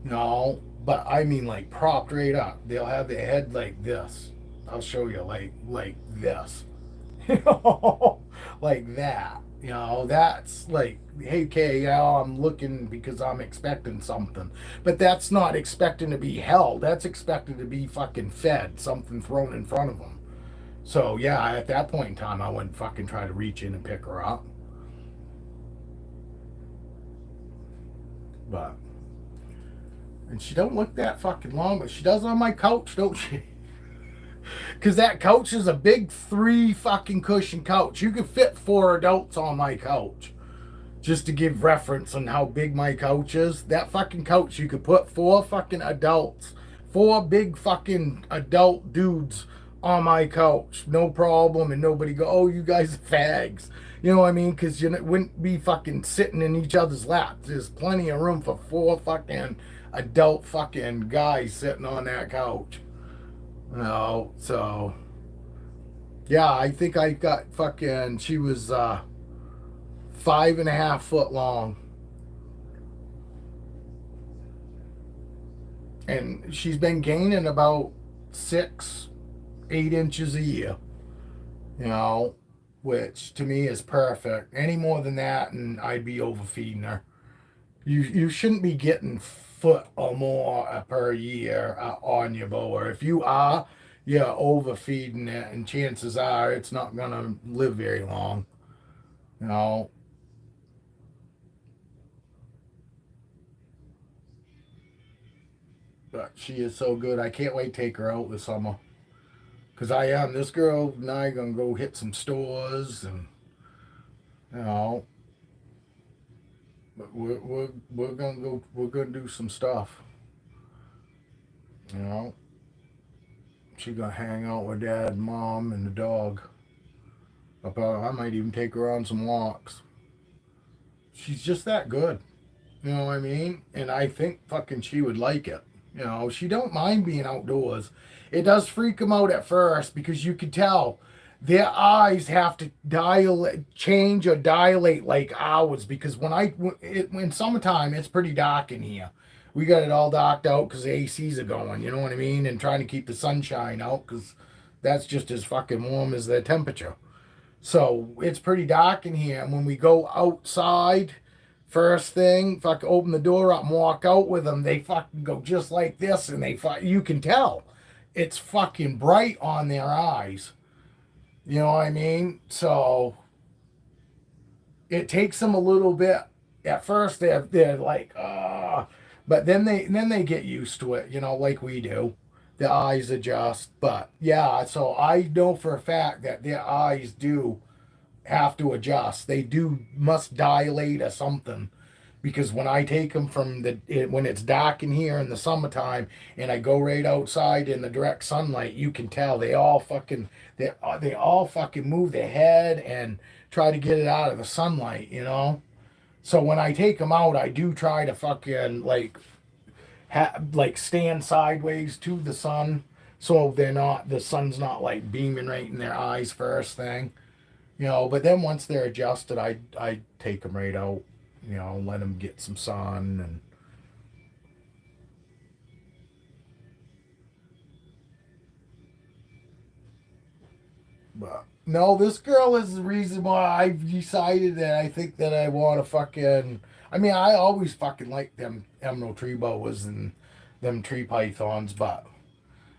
But I mean like propped right up. They'll have their head like this. I'll show you like this. Like that. That's like, hey, okay, I'm looking because I'm expecting something. But that's not expecting to be held. That's expecting to be fucking fed, something thrown in front of them. So, yeah, at that point in time, I wouldn't fucking try to reach in and pick her up. But, and she don't look that fucking long, but she does on my couch, don't she? Because that couch is a big 3 fucking cushion couch. You could fit 4 adults on my couch. Just to give reference on how big my couch is. That fucking couch, you could put 4 fucking adults. 4 big fucking adult dudes on my couch. No problem. And nobody go, oh, you guys are fags. You know what I mean? Because you wouldn't be fucking sitting in each other's laps. There's plenty of room for 4 fucking adult fucking guys sitting on that couch. So yeah, I think I got fucking, she was 5.5 foot long, and she's been gaining about 6-8 inches a year, which to me is perfect. Any more than that and I'd be overfeeding her. You shouldn't be getting foot or more per year on your boa. If you are, you're overfeeding it, and chances are it's not gonna live very long. But she is so good. I can't wait to take her out this summer. Cause this girl and I gonna go hit some stores, and you know but we're gonna do some stuff. She's gonna hang out with dad, mom, and the dog. I might even take her on some walks. She's just that good. You know what I mean? And I think fucking she would like it. She don't mind being outdoors. It does freak them out at first because you can tell their eyes have to change or dilate like ours. Because in summertime, it's pretty dark in here. We got it all darked out because the ACs are going. You know what I mean? And trying to keep the sunshine out because that's just as fucking warm as the temperature. So it's pretty dark in here. And when we go outside, first thing, fucking open the door up and walk out with them, they fucking go just like this, and you can tell it's fucking bright on their eyes. You know what I mean? So it takes them a little bit. At first, they're like, but then they get used to it. Like we do. The eyes adjust. But yeah, so I know for a fact that their eyes do have to adjust. They must dilate or something because when I take them when it's dark in here in the summertime and I go right outside in the direct sunlight, you can tell they all fucking move their head and try to get it out of the sunlight, you know. So when I take them out, I do try to fucking like stand sideways to the sun, so the sun's not like beaming right in their eyes first thing, you know. But then once they're adjusted, I take them right out, you know, let them get some sun. And but no, this girl is the reason why I've decided that I think that I want to fucking. I mean, I always fucking liked them emerald tree boas and them tree pythons, but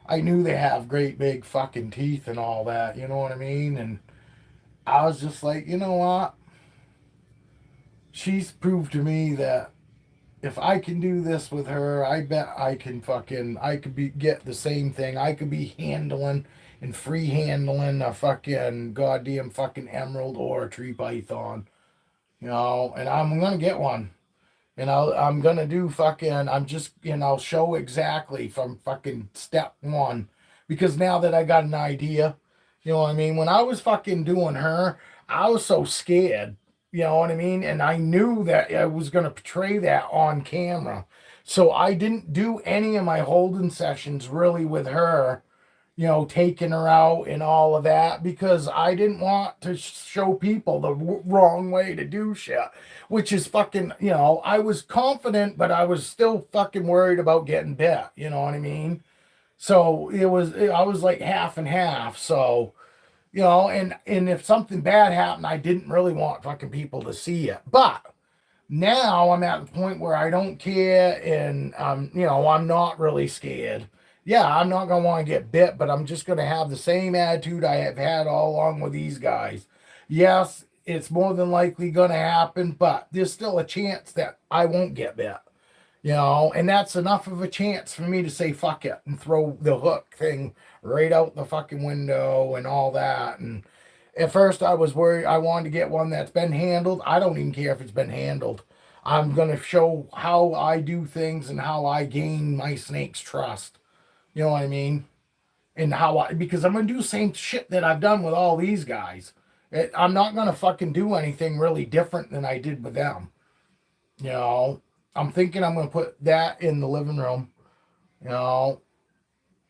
I knew they have great big fucking teeth and all that, you know what I mean? And I was just like, you know what? She's proved to me that if I can do this with her, I bet I can get the same thing. I could be handling and free handling a fucking goddamn fucking emerald or a tree python, you know, and I'm gonna get one. And I'm gonna do fucking. I'm just, I'll show exactly from fucking step one, because now that I got an idea, you know what I mean. When I was fucking doing her, I was so scared, you know what I mean, and I knew that I was gonna portray that on camera, so I didn't do any of my holding sessions really with her, you know, taking her out and all of that, because I didn't want to show people the wrong way to do shit, which is fucking, you know, I was confident, but I was still fucking worried about getting bit, you know what I mean? So I was like half and half. So, you know, and if something bad happened, I didn't really want fucking people to see it. But now I'm at the point where I don't care, and you know, I'm not really scared. Yeah, I'm not gonna want to get bit, but I'm just gonna have the same attitude I have had all along with these guys. Yes, it's more than likely gonna happen, but there's still a chance that I won't get bit. You know, and that's enough of a chance for me to say fuck it and throw the hook thing right out the fucking window and all that. And at first I was worried. I wanted to get one that's been handled. I don't even care if it's been handled. I'm gonna show how I do things and how I gain my snake's trust. You know what I mean? And because I'm going to do the same shit that I've done with all these guys. I'm not going to fucking do anything really different than I did with them. You know, I'm thinking I'm going to put that in the living room, you know,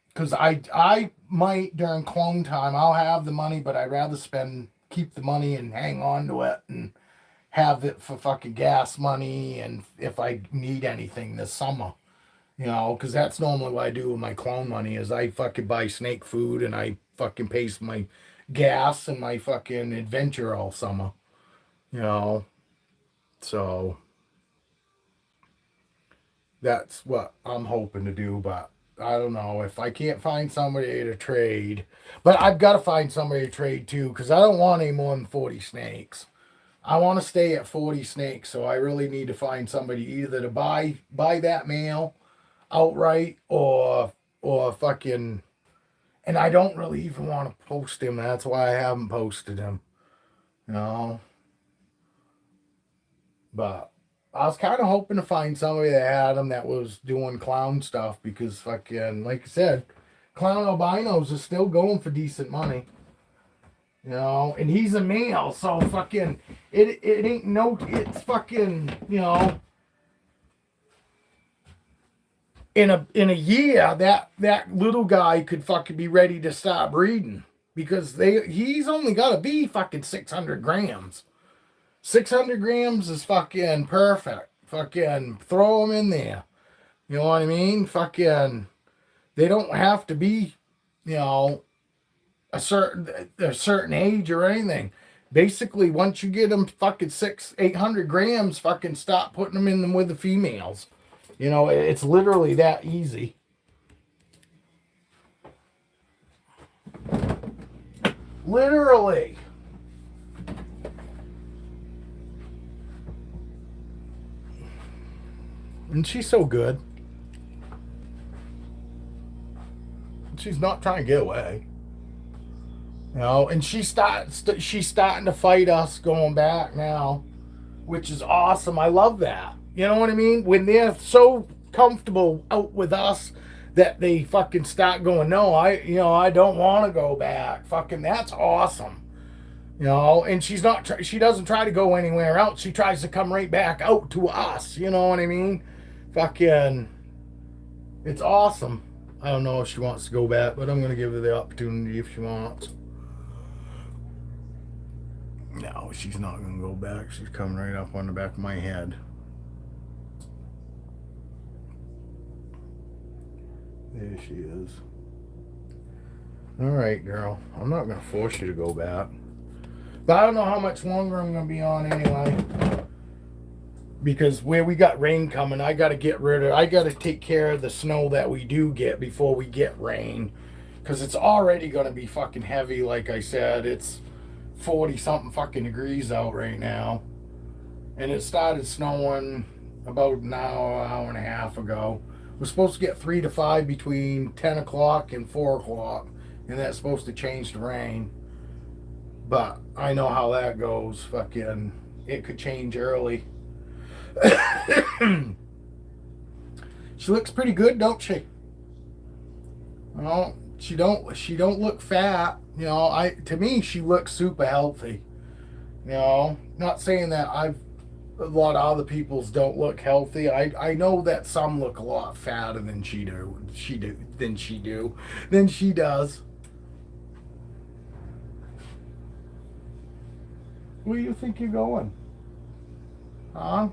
because I might during clone time, I'll have the money, but I'd rather keep the money and hang on to it and have it for fucking gas money and if I need anything this summer. You know, because that's normally what I do with my clone money is I fucking buy snake food and I fucking pay my gas and my fucking adventure all summer. You know, so that's what I'm hoping to do. But I don't know if I can't find somebody to trade. But I've got to find somebody to trade too, because I don't want any more than 40 snakes. I want to stay at 40 snakes, so I really need to find somebody either to buy that male outright or fucking, and I don't really even want to post him. That's why I haven't posted him, you know. But I was kind of hoping to find somebody that had him that was doing clown stuff, because fucking, like I said, clown albinos is still going for decent money, you know. And he's a male, so fucking it ain't no, it's fucking, you know. In a year, that little guy could fucking be ready to stop breeding, because he's only got to be fucking 600 grams. 600 grams is fucking perfect. Fucking throw them in there. You know what I mean? Fucking, they don't have to be, you know, a certain age or anything. Basically, once you get them fucking 800 grams, fucking stop putting them in them with the females. You know, it's literally that easy. Literally. And she's so good. She's not trying to get away. You know, and she's starting to fight us going back now, which is awesome. I love that. You know what I mean? When they're so comfortable out with us that they fucking start going, no, I don't want to go back. Fucking, that's awesome. You know, and she doesn't try to go anywhere else. She tries to come right back out to us. You know what I mean? Fucking, it's awesome. I don't know if she wants to go back, but I'm going to give her the opportunity if she wants. No, she's not going to go back. She's coming right up on the back of my head. There she is. All right, girl. I'm not going to force you to go back. But I don't know how much longer I'm going to be on anyway. Because where we got rain coming, I got to take care of the snow that we do get before we get rain. Because it's already going to be fucking heavy, like I said. It's 40 something fucking degrees out right now. And it started snowing about an hour and a half ago. We're supposed to get 3 to 5 between 10 o'clock and 4 o'clock. And that's supposed to change to rain. But I know how that goes. Fucking, it could change early. She looks pretty good, don't she? Well, she don't look fat. You know, to me she looks super healthy. You know, not saying that a lot of other people's don't look healthy. I know that some look a lot fatter than she does. Where do you think you're going? Huh?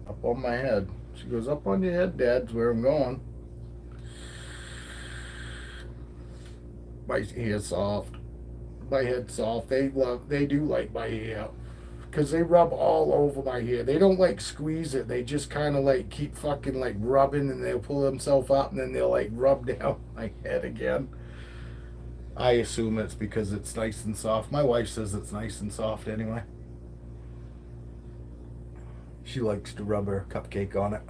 Up on my head. She goes, up on your head, Dad's where I'm going. My hair's soft. My head's soft. They do like my hair. Because they rub all over my hair. They don't like squeeze it. They just kind of like keep fucking like rubbing, and they'll pull themselves up and then they'll like rub down my head again. I assume it's because it's nice and soft. My wife says it's nice and soft anyway. She likes to rub her cupcake on it.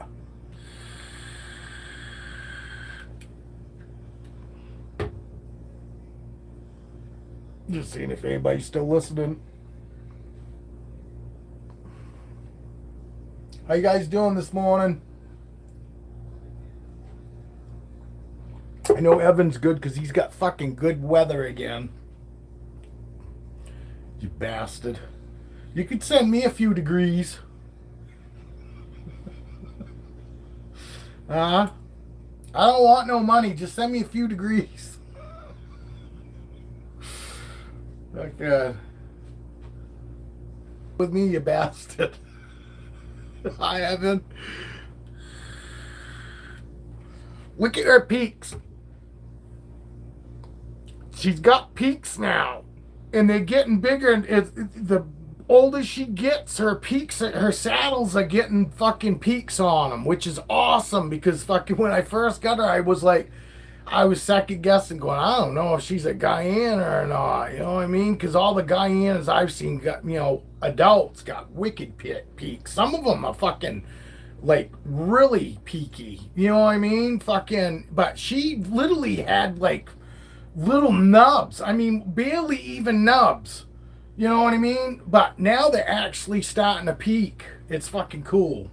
Just seeing if anybody's still listening. How you guys doing this morning? I know Evan's good because he's got fucking good weather again. You bastard. You could send me a few degrees. I don't want no money. Just send me a few degrees. Like that. With me, you bastard. I haven't. Look at her peaks. She's got peaks now. And they're getting bigger. And the older she gets, her peaks, her saddles are getting fucking peaks on them, which is awesome because fucking when I first got her, I was second guessing, going, I don't know if she's a Guyana or not. You know what I mean? Because all the Guyanas I've seen got, adults got wicked peaks. Some of them are fucking like really peaky. You know what I mean? Fucking, but she literally had like little nubs. I mean, barely even nubs. You know what I mean? But now they're actually starting to peak. It's fucking cool.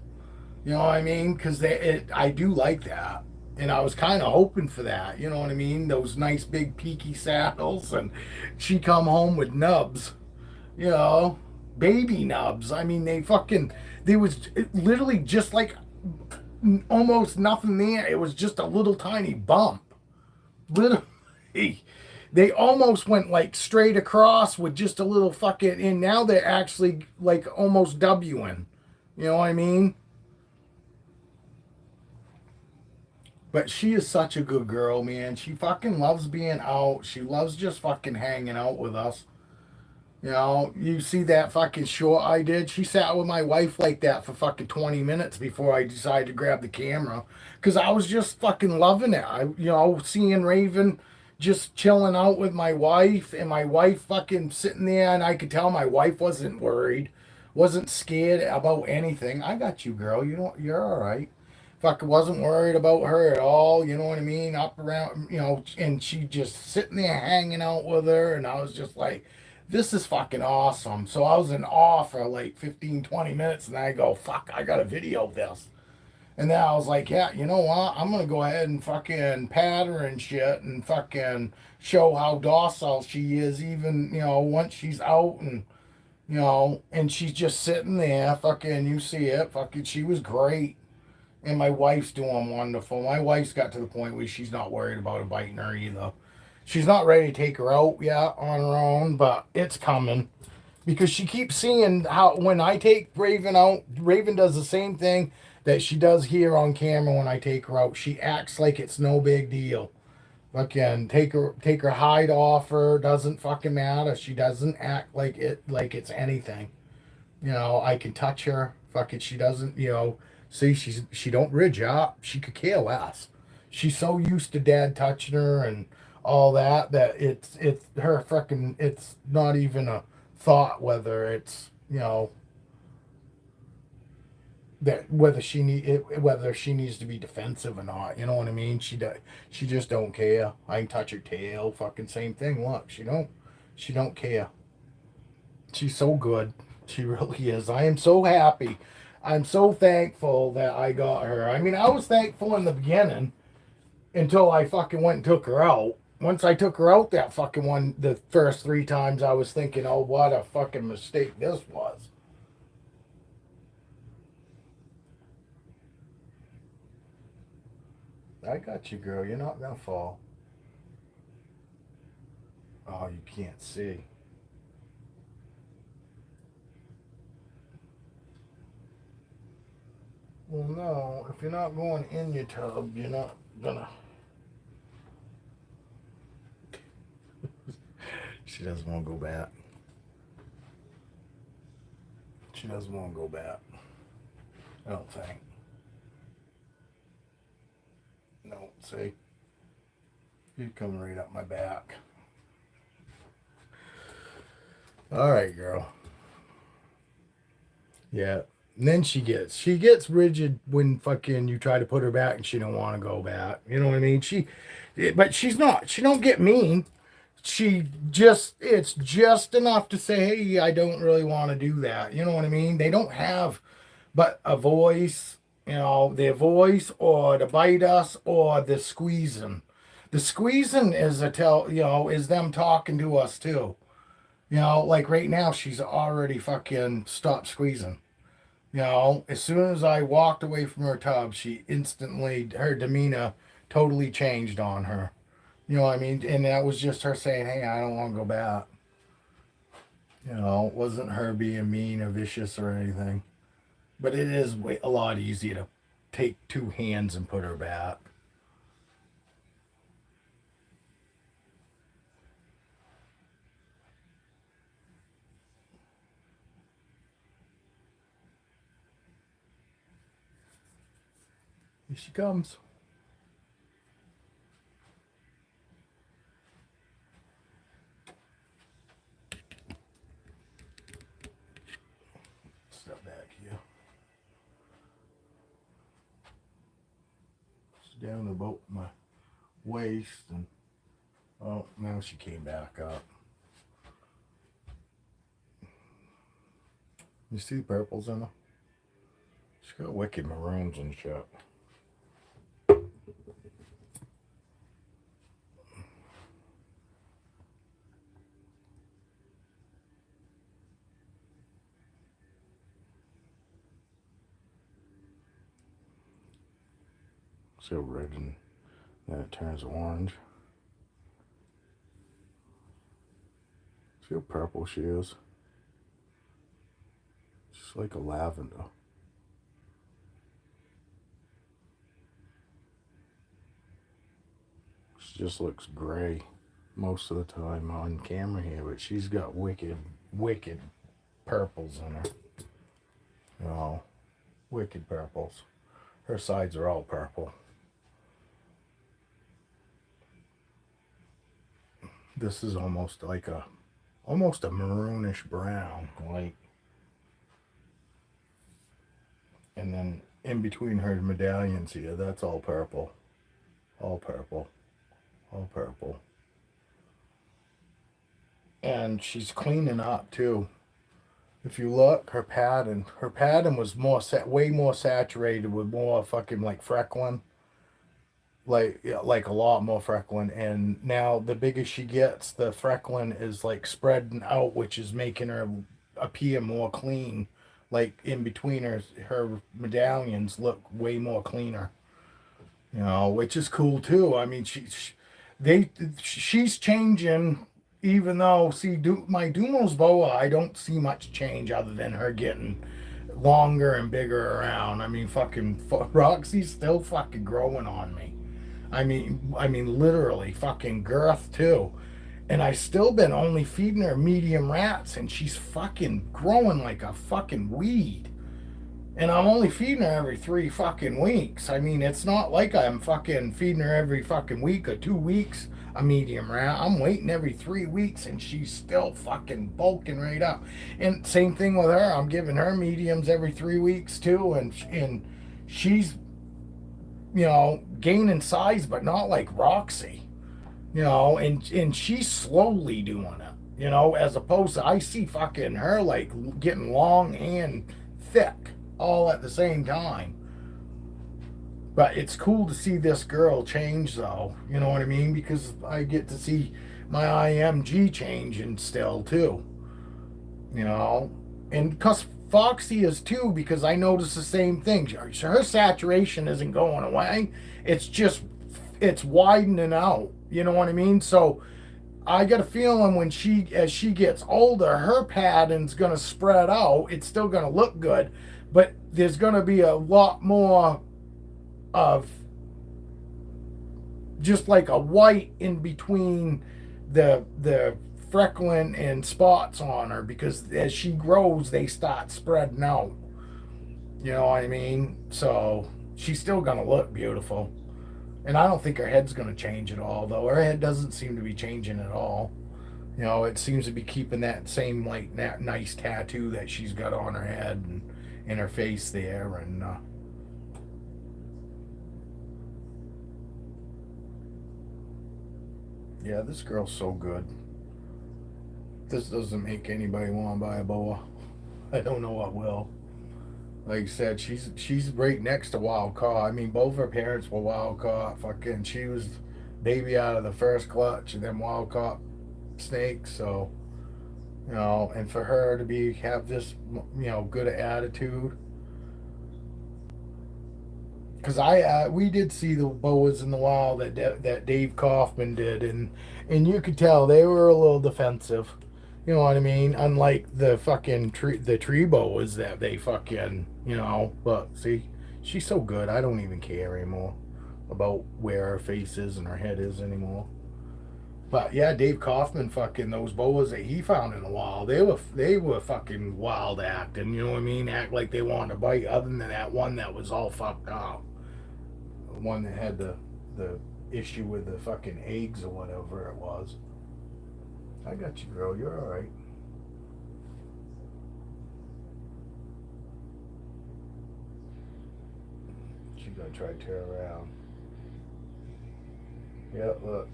You know what I mean? Because I do like that. And I was kind of hoping for that. You know what I mean? Those nice big peaky saddles. And she come home with nubs. You know? Baby nubs. I mean, there was literally just like almost nothing there. It was just a little tiny bump. Literally. They almost went like straight across with just a little fucking, and now they're actually like almost Wing. You know what I mean? But she is such a good girl, man. She fucking loves being out. She loves just fucking hanging out with us. You know, you see that fucking short I did? She sat with my wife like that for fucking 20 minutes before I decided to grab the camera. Because I was just fucking loving it. Seeing Raven just chilling out with my wife, and my wife fucking sitting there, and I could tell my wife wasn't worried, wasn't scared about anything. I got you, girl. You're all right. Fucking wasn't worried about her at all. You know what I mean? Up around, and she just sitting there hanging out with her, and I was just like, this is fucking awesome. So I was in awe for like 15, 20 minutes, and I go, fuck, I got to video this. And then I was like, yeah, you know what? I'm going to go ahead and fucking pat her and shit and fucking show how docile she is, even, once she's out and, and she's just sitting there, fucking, you see it, fucking, she was great. And my wife's doing wonderful. My wife's got to the point where she's not worried about it biting her either. She's not ready to take her out yet on her own, but it's coming. Because she keeps seeing how when I take Raven out, Raven does the same thing that she does here on camera when I take her out. She acts like it's no big deal. Fucking take her hide off her, doesn't fucking matter. She doesn't act like it's anything. I can touch her. Fuck it, she doesn't, see she don't ridge up. She could care less. She's so used to dad touching her and all that it's her fucking it's not even a thought whether it's that whether she needs to be defensive or not. You know what I mean? She just don't care. I can touch her tail. Fucking same thing. Look, she don't care. She's so good. She really is. I am so happy. I'm so thankful that I got her. I mean, I was thankful in the beginning until I fucking went and took her out. Once I took her out that fucking one, the first 3 times, I was thinking, oh, what a fucking mistake this was. I got you, girl. You're not gonna fall. Oh, you can't see. Well, no, if you're not going in your tub, you're not gonna. She doesn't want to go back. She doesn't want to go back. I don't think. No, see? You're coming right up my back. All right, girl. Yeah. And then she gets rigid when fucking you try to put her back and she don't want to go back. You know what I mean? But she's not. She don't get mean. It's just enough to say, hey, I don't really want to do that. You know what I mean? They don't have but a voice, their voice or to bite us or the squeezing. The squeezing is is them talking to us too. Like right now, she's already fucking stopped squeezing. As soon as I walked away from her tub, her demeanor totally changed on her. You know what I mean? And that was just her saying, hey, I don't want to go back. It wasn't her being mean or vicious or anything. But it is a lot easier to take 2 hands and put her back. Here she comes. Step back here. She's down about my waist, and oh, now she came back up. You see the purples in her? She's got wicked maroons and shit. So red, and then it turns orange. See how purple she is? Just like a lavender. She just looks gray most of the time on camera here, but she's got wicked purples in her. Wicked purples. Her sides are all purple. This is almost a maroonish brown, like. And then in between her medallions here, that's all purple. All purple. All purple. and she's cleaning up too. If you look, her pattern was way more saturated with more fucking like freckling, like yeah, like a lot more freckling. And now the bigger she gets, the freckling is like spreading out, which is making her appear more clean. Like in between her medallions look way more cleaner. Which is cool too. I mean, she's changing. Even though, see, my Dumo's boa, I don't see much change other than her getting longer and bigger around. I mean, fucking Roxy's still fucking growing on me. I mean, literally fucking girth too. And I still been only feeding her medium rats, and she's fucking growing like a fucking weed. And I'm only feeding her every 3 fucking weeks. I mean, it's not like I'm fucking feeding her every fucking week or 2 weeks a medium rat. I'm waiting every 3 weeks, and she's still fucking bulking right up. And same thing with her. I'm giving her mediums every 3 weeks too, and she's gaining size, but not like Roxy. And she's slowly doing it. As opposed to I see fucking her like getting long and thick all at the same time. But it's cool to see this girl change, though. You know what I mean? Because I get to see my IMG changing still, too. And because Foxy is, too, because I notice the same thing. Her saturation isn't going away. It's widening out. You know what I mean? So I got a feeling as she gets older, her pattern's going to spread out. It's still going to look good, but there's going to be a lot more of just like a white in between the freckling and spots on her, because as she grows, they start spreading out. You know what I mean? So she's still going to look beautiful. And I don't think her head's going to change at all, though. Her head doesn't seem to be changing at all. It seems to be keeping that same, like, that nice tattoo that she's got on her head and in her face there. And, yeah, this girl's so good. This doesn't make anybody want to buy a boa. I don't know what will. Like I said, she's right next to wild caught. I mean, both her parents were wild caught. Fucking, she was baby out of the first clutch, and then wild caught snakes. So, and for her to have this, good attitude. Because we did see the boas in the wild that Dave Kaufman did, and you could tell they were a little defensive. You know what I mean? Unlike the fucking tree boas that they fucking, but see, she's so good. I don't even care anymore about where her face is and her head is anymore. But yeah, Dave Kaufman, fucking those boas that he found in the wild, they were fucking wild acting. You know what I mean? Act like they wanted to bite. Other than that one that was all fucked up, the one that had the issue with the fucking eggs or whatever it was. I got you, girl. You're all right. She's gonna try to turn around. Yeah, look.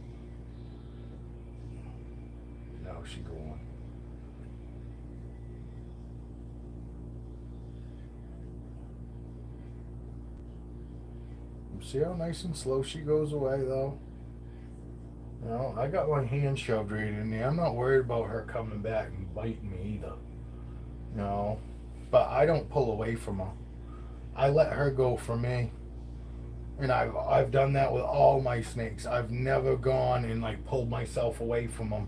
No, she going. See how nice and slow she goes away, though? I got my hand shoved right in there. I'm not worried about her coming back and biting me either. But I don't pull away from her. I let her go for me. And I've done that with all my snakes. I've never gone and like pulled myself away from them.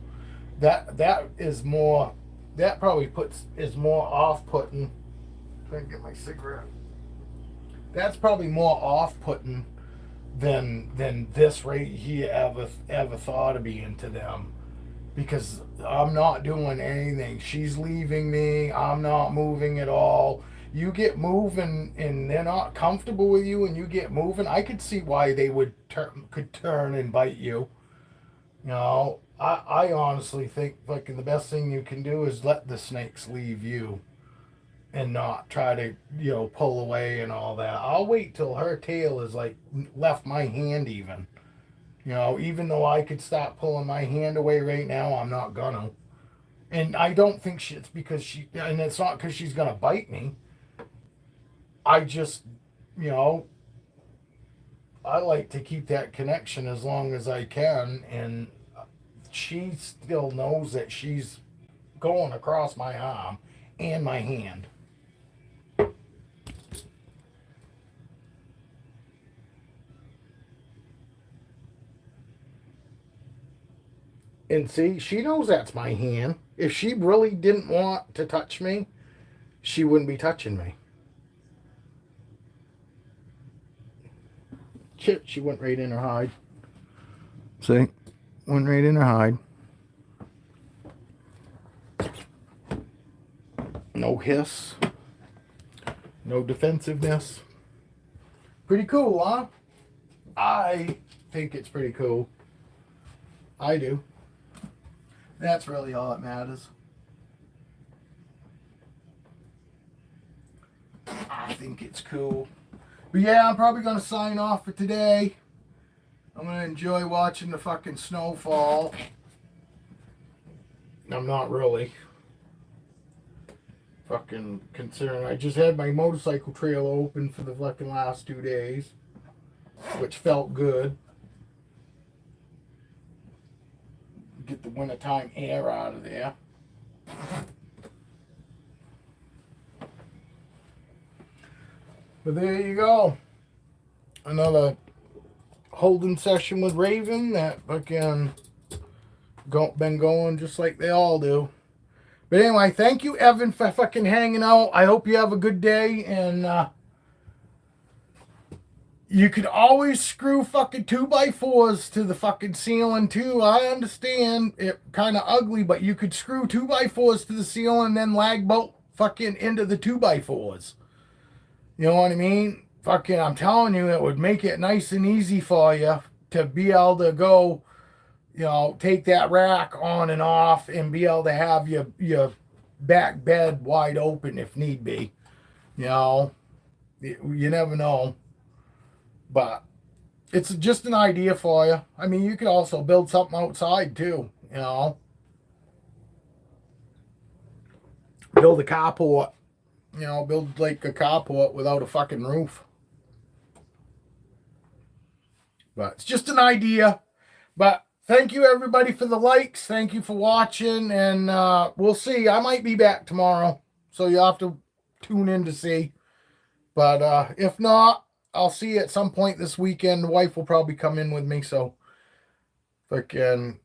That is more. That probably is more off-putting. Trying to get my cigarette. That's probably more off-putting than this right here ever thought of being to them, because I'm not doing anything. She's leaving me. I'm not moving at all. You get moving and they're not comfortable with you, and you get moving. I could see why they could turn and bite you. I honestly think like the best thing you can do is let the snakes leave you and not try to, pull away and all that. I'll wait till her tail is like left my hand even. Even though I could stop pulling my hand away right now, I'm not gonna. And I don't think it's because and it's not because she's going to bite me. I just, you know, I like to keep that connection as long as I can. And she still knows that she's going across my arm and my hand. And see, she knows that's my hand. If she really didn't want to touch me, she wouldn't be touching me. Shit, she went right in her hide. See? Went right in her hide. No hiss. No defensiveness. Pretty cool, huh? I think it's pretty cool. I do. That's really all that matters. I think it's cool. But yeah, I'm probably going to sign off for today. I'm going to enjoy watching the fucking snowfall. I'm not really. Fucking considering I just had my motorcycle trail open for the fucking last 2 days. Which felt good. Get the wintertime air out of there. But there you go. Another holding session with Raven that fucking been going just like they all do. But anyway, thank you, Evan, for fucking hanging out. I hope you have a good day. And you could always screw fucking 2x4s to the fucking ceiling too. I understand it kind of ugly, but you could screw 2x4s to the ceiling and then lag bolt fucking into the 2x4s. You know what I mean? Fucking, I'm telling you, it would make it nice and easy for you to be able to go, you know, take that rack on and off and be able to have your back bed wide open if need be. You know, you never know. But it's just an idea for you. I mean, you could also build something outside too, you know. Build a carport. You know, build like a carport without a fucking roof. But it's just an idea. But thank you everybody for the likes. Thank you for watching. And we'll see. I might be back tomorrow. So you'll have to tune in to see. But if not, I'll see you at some point this weekend. The wife will probably come in with me, so fucking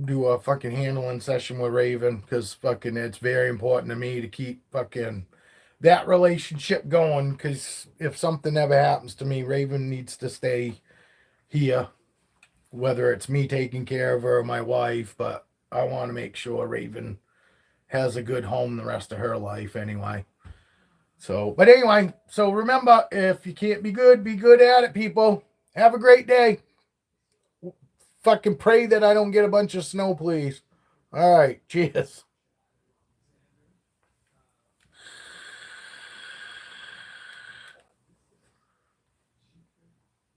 do a fucking handling session with Raven, because fucking it's very important to me to keep fucking that relationship going, because if something ever happens to me, Raven needs to stay here, whether it's me taking care of her or my wife, but I want to make sure Raven has a good home the rest of her life anyway. So, but anyway, so remember, if you can't be good at it, people. Have a great day. Fucking pray that I don't get a bunch of snow, please. All right, cheers.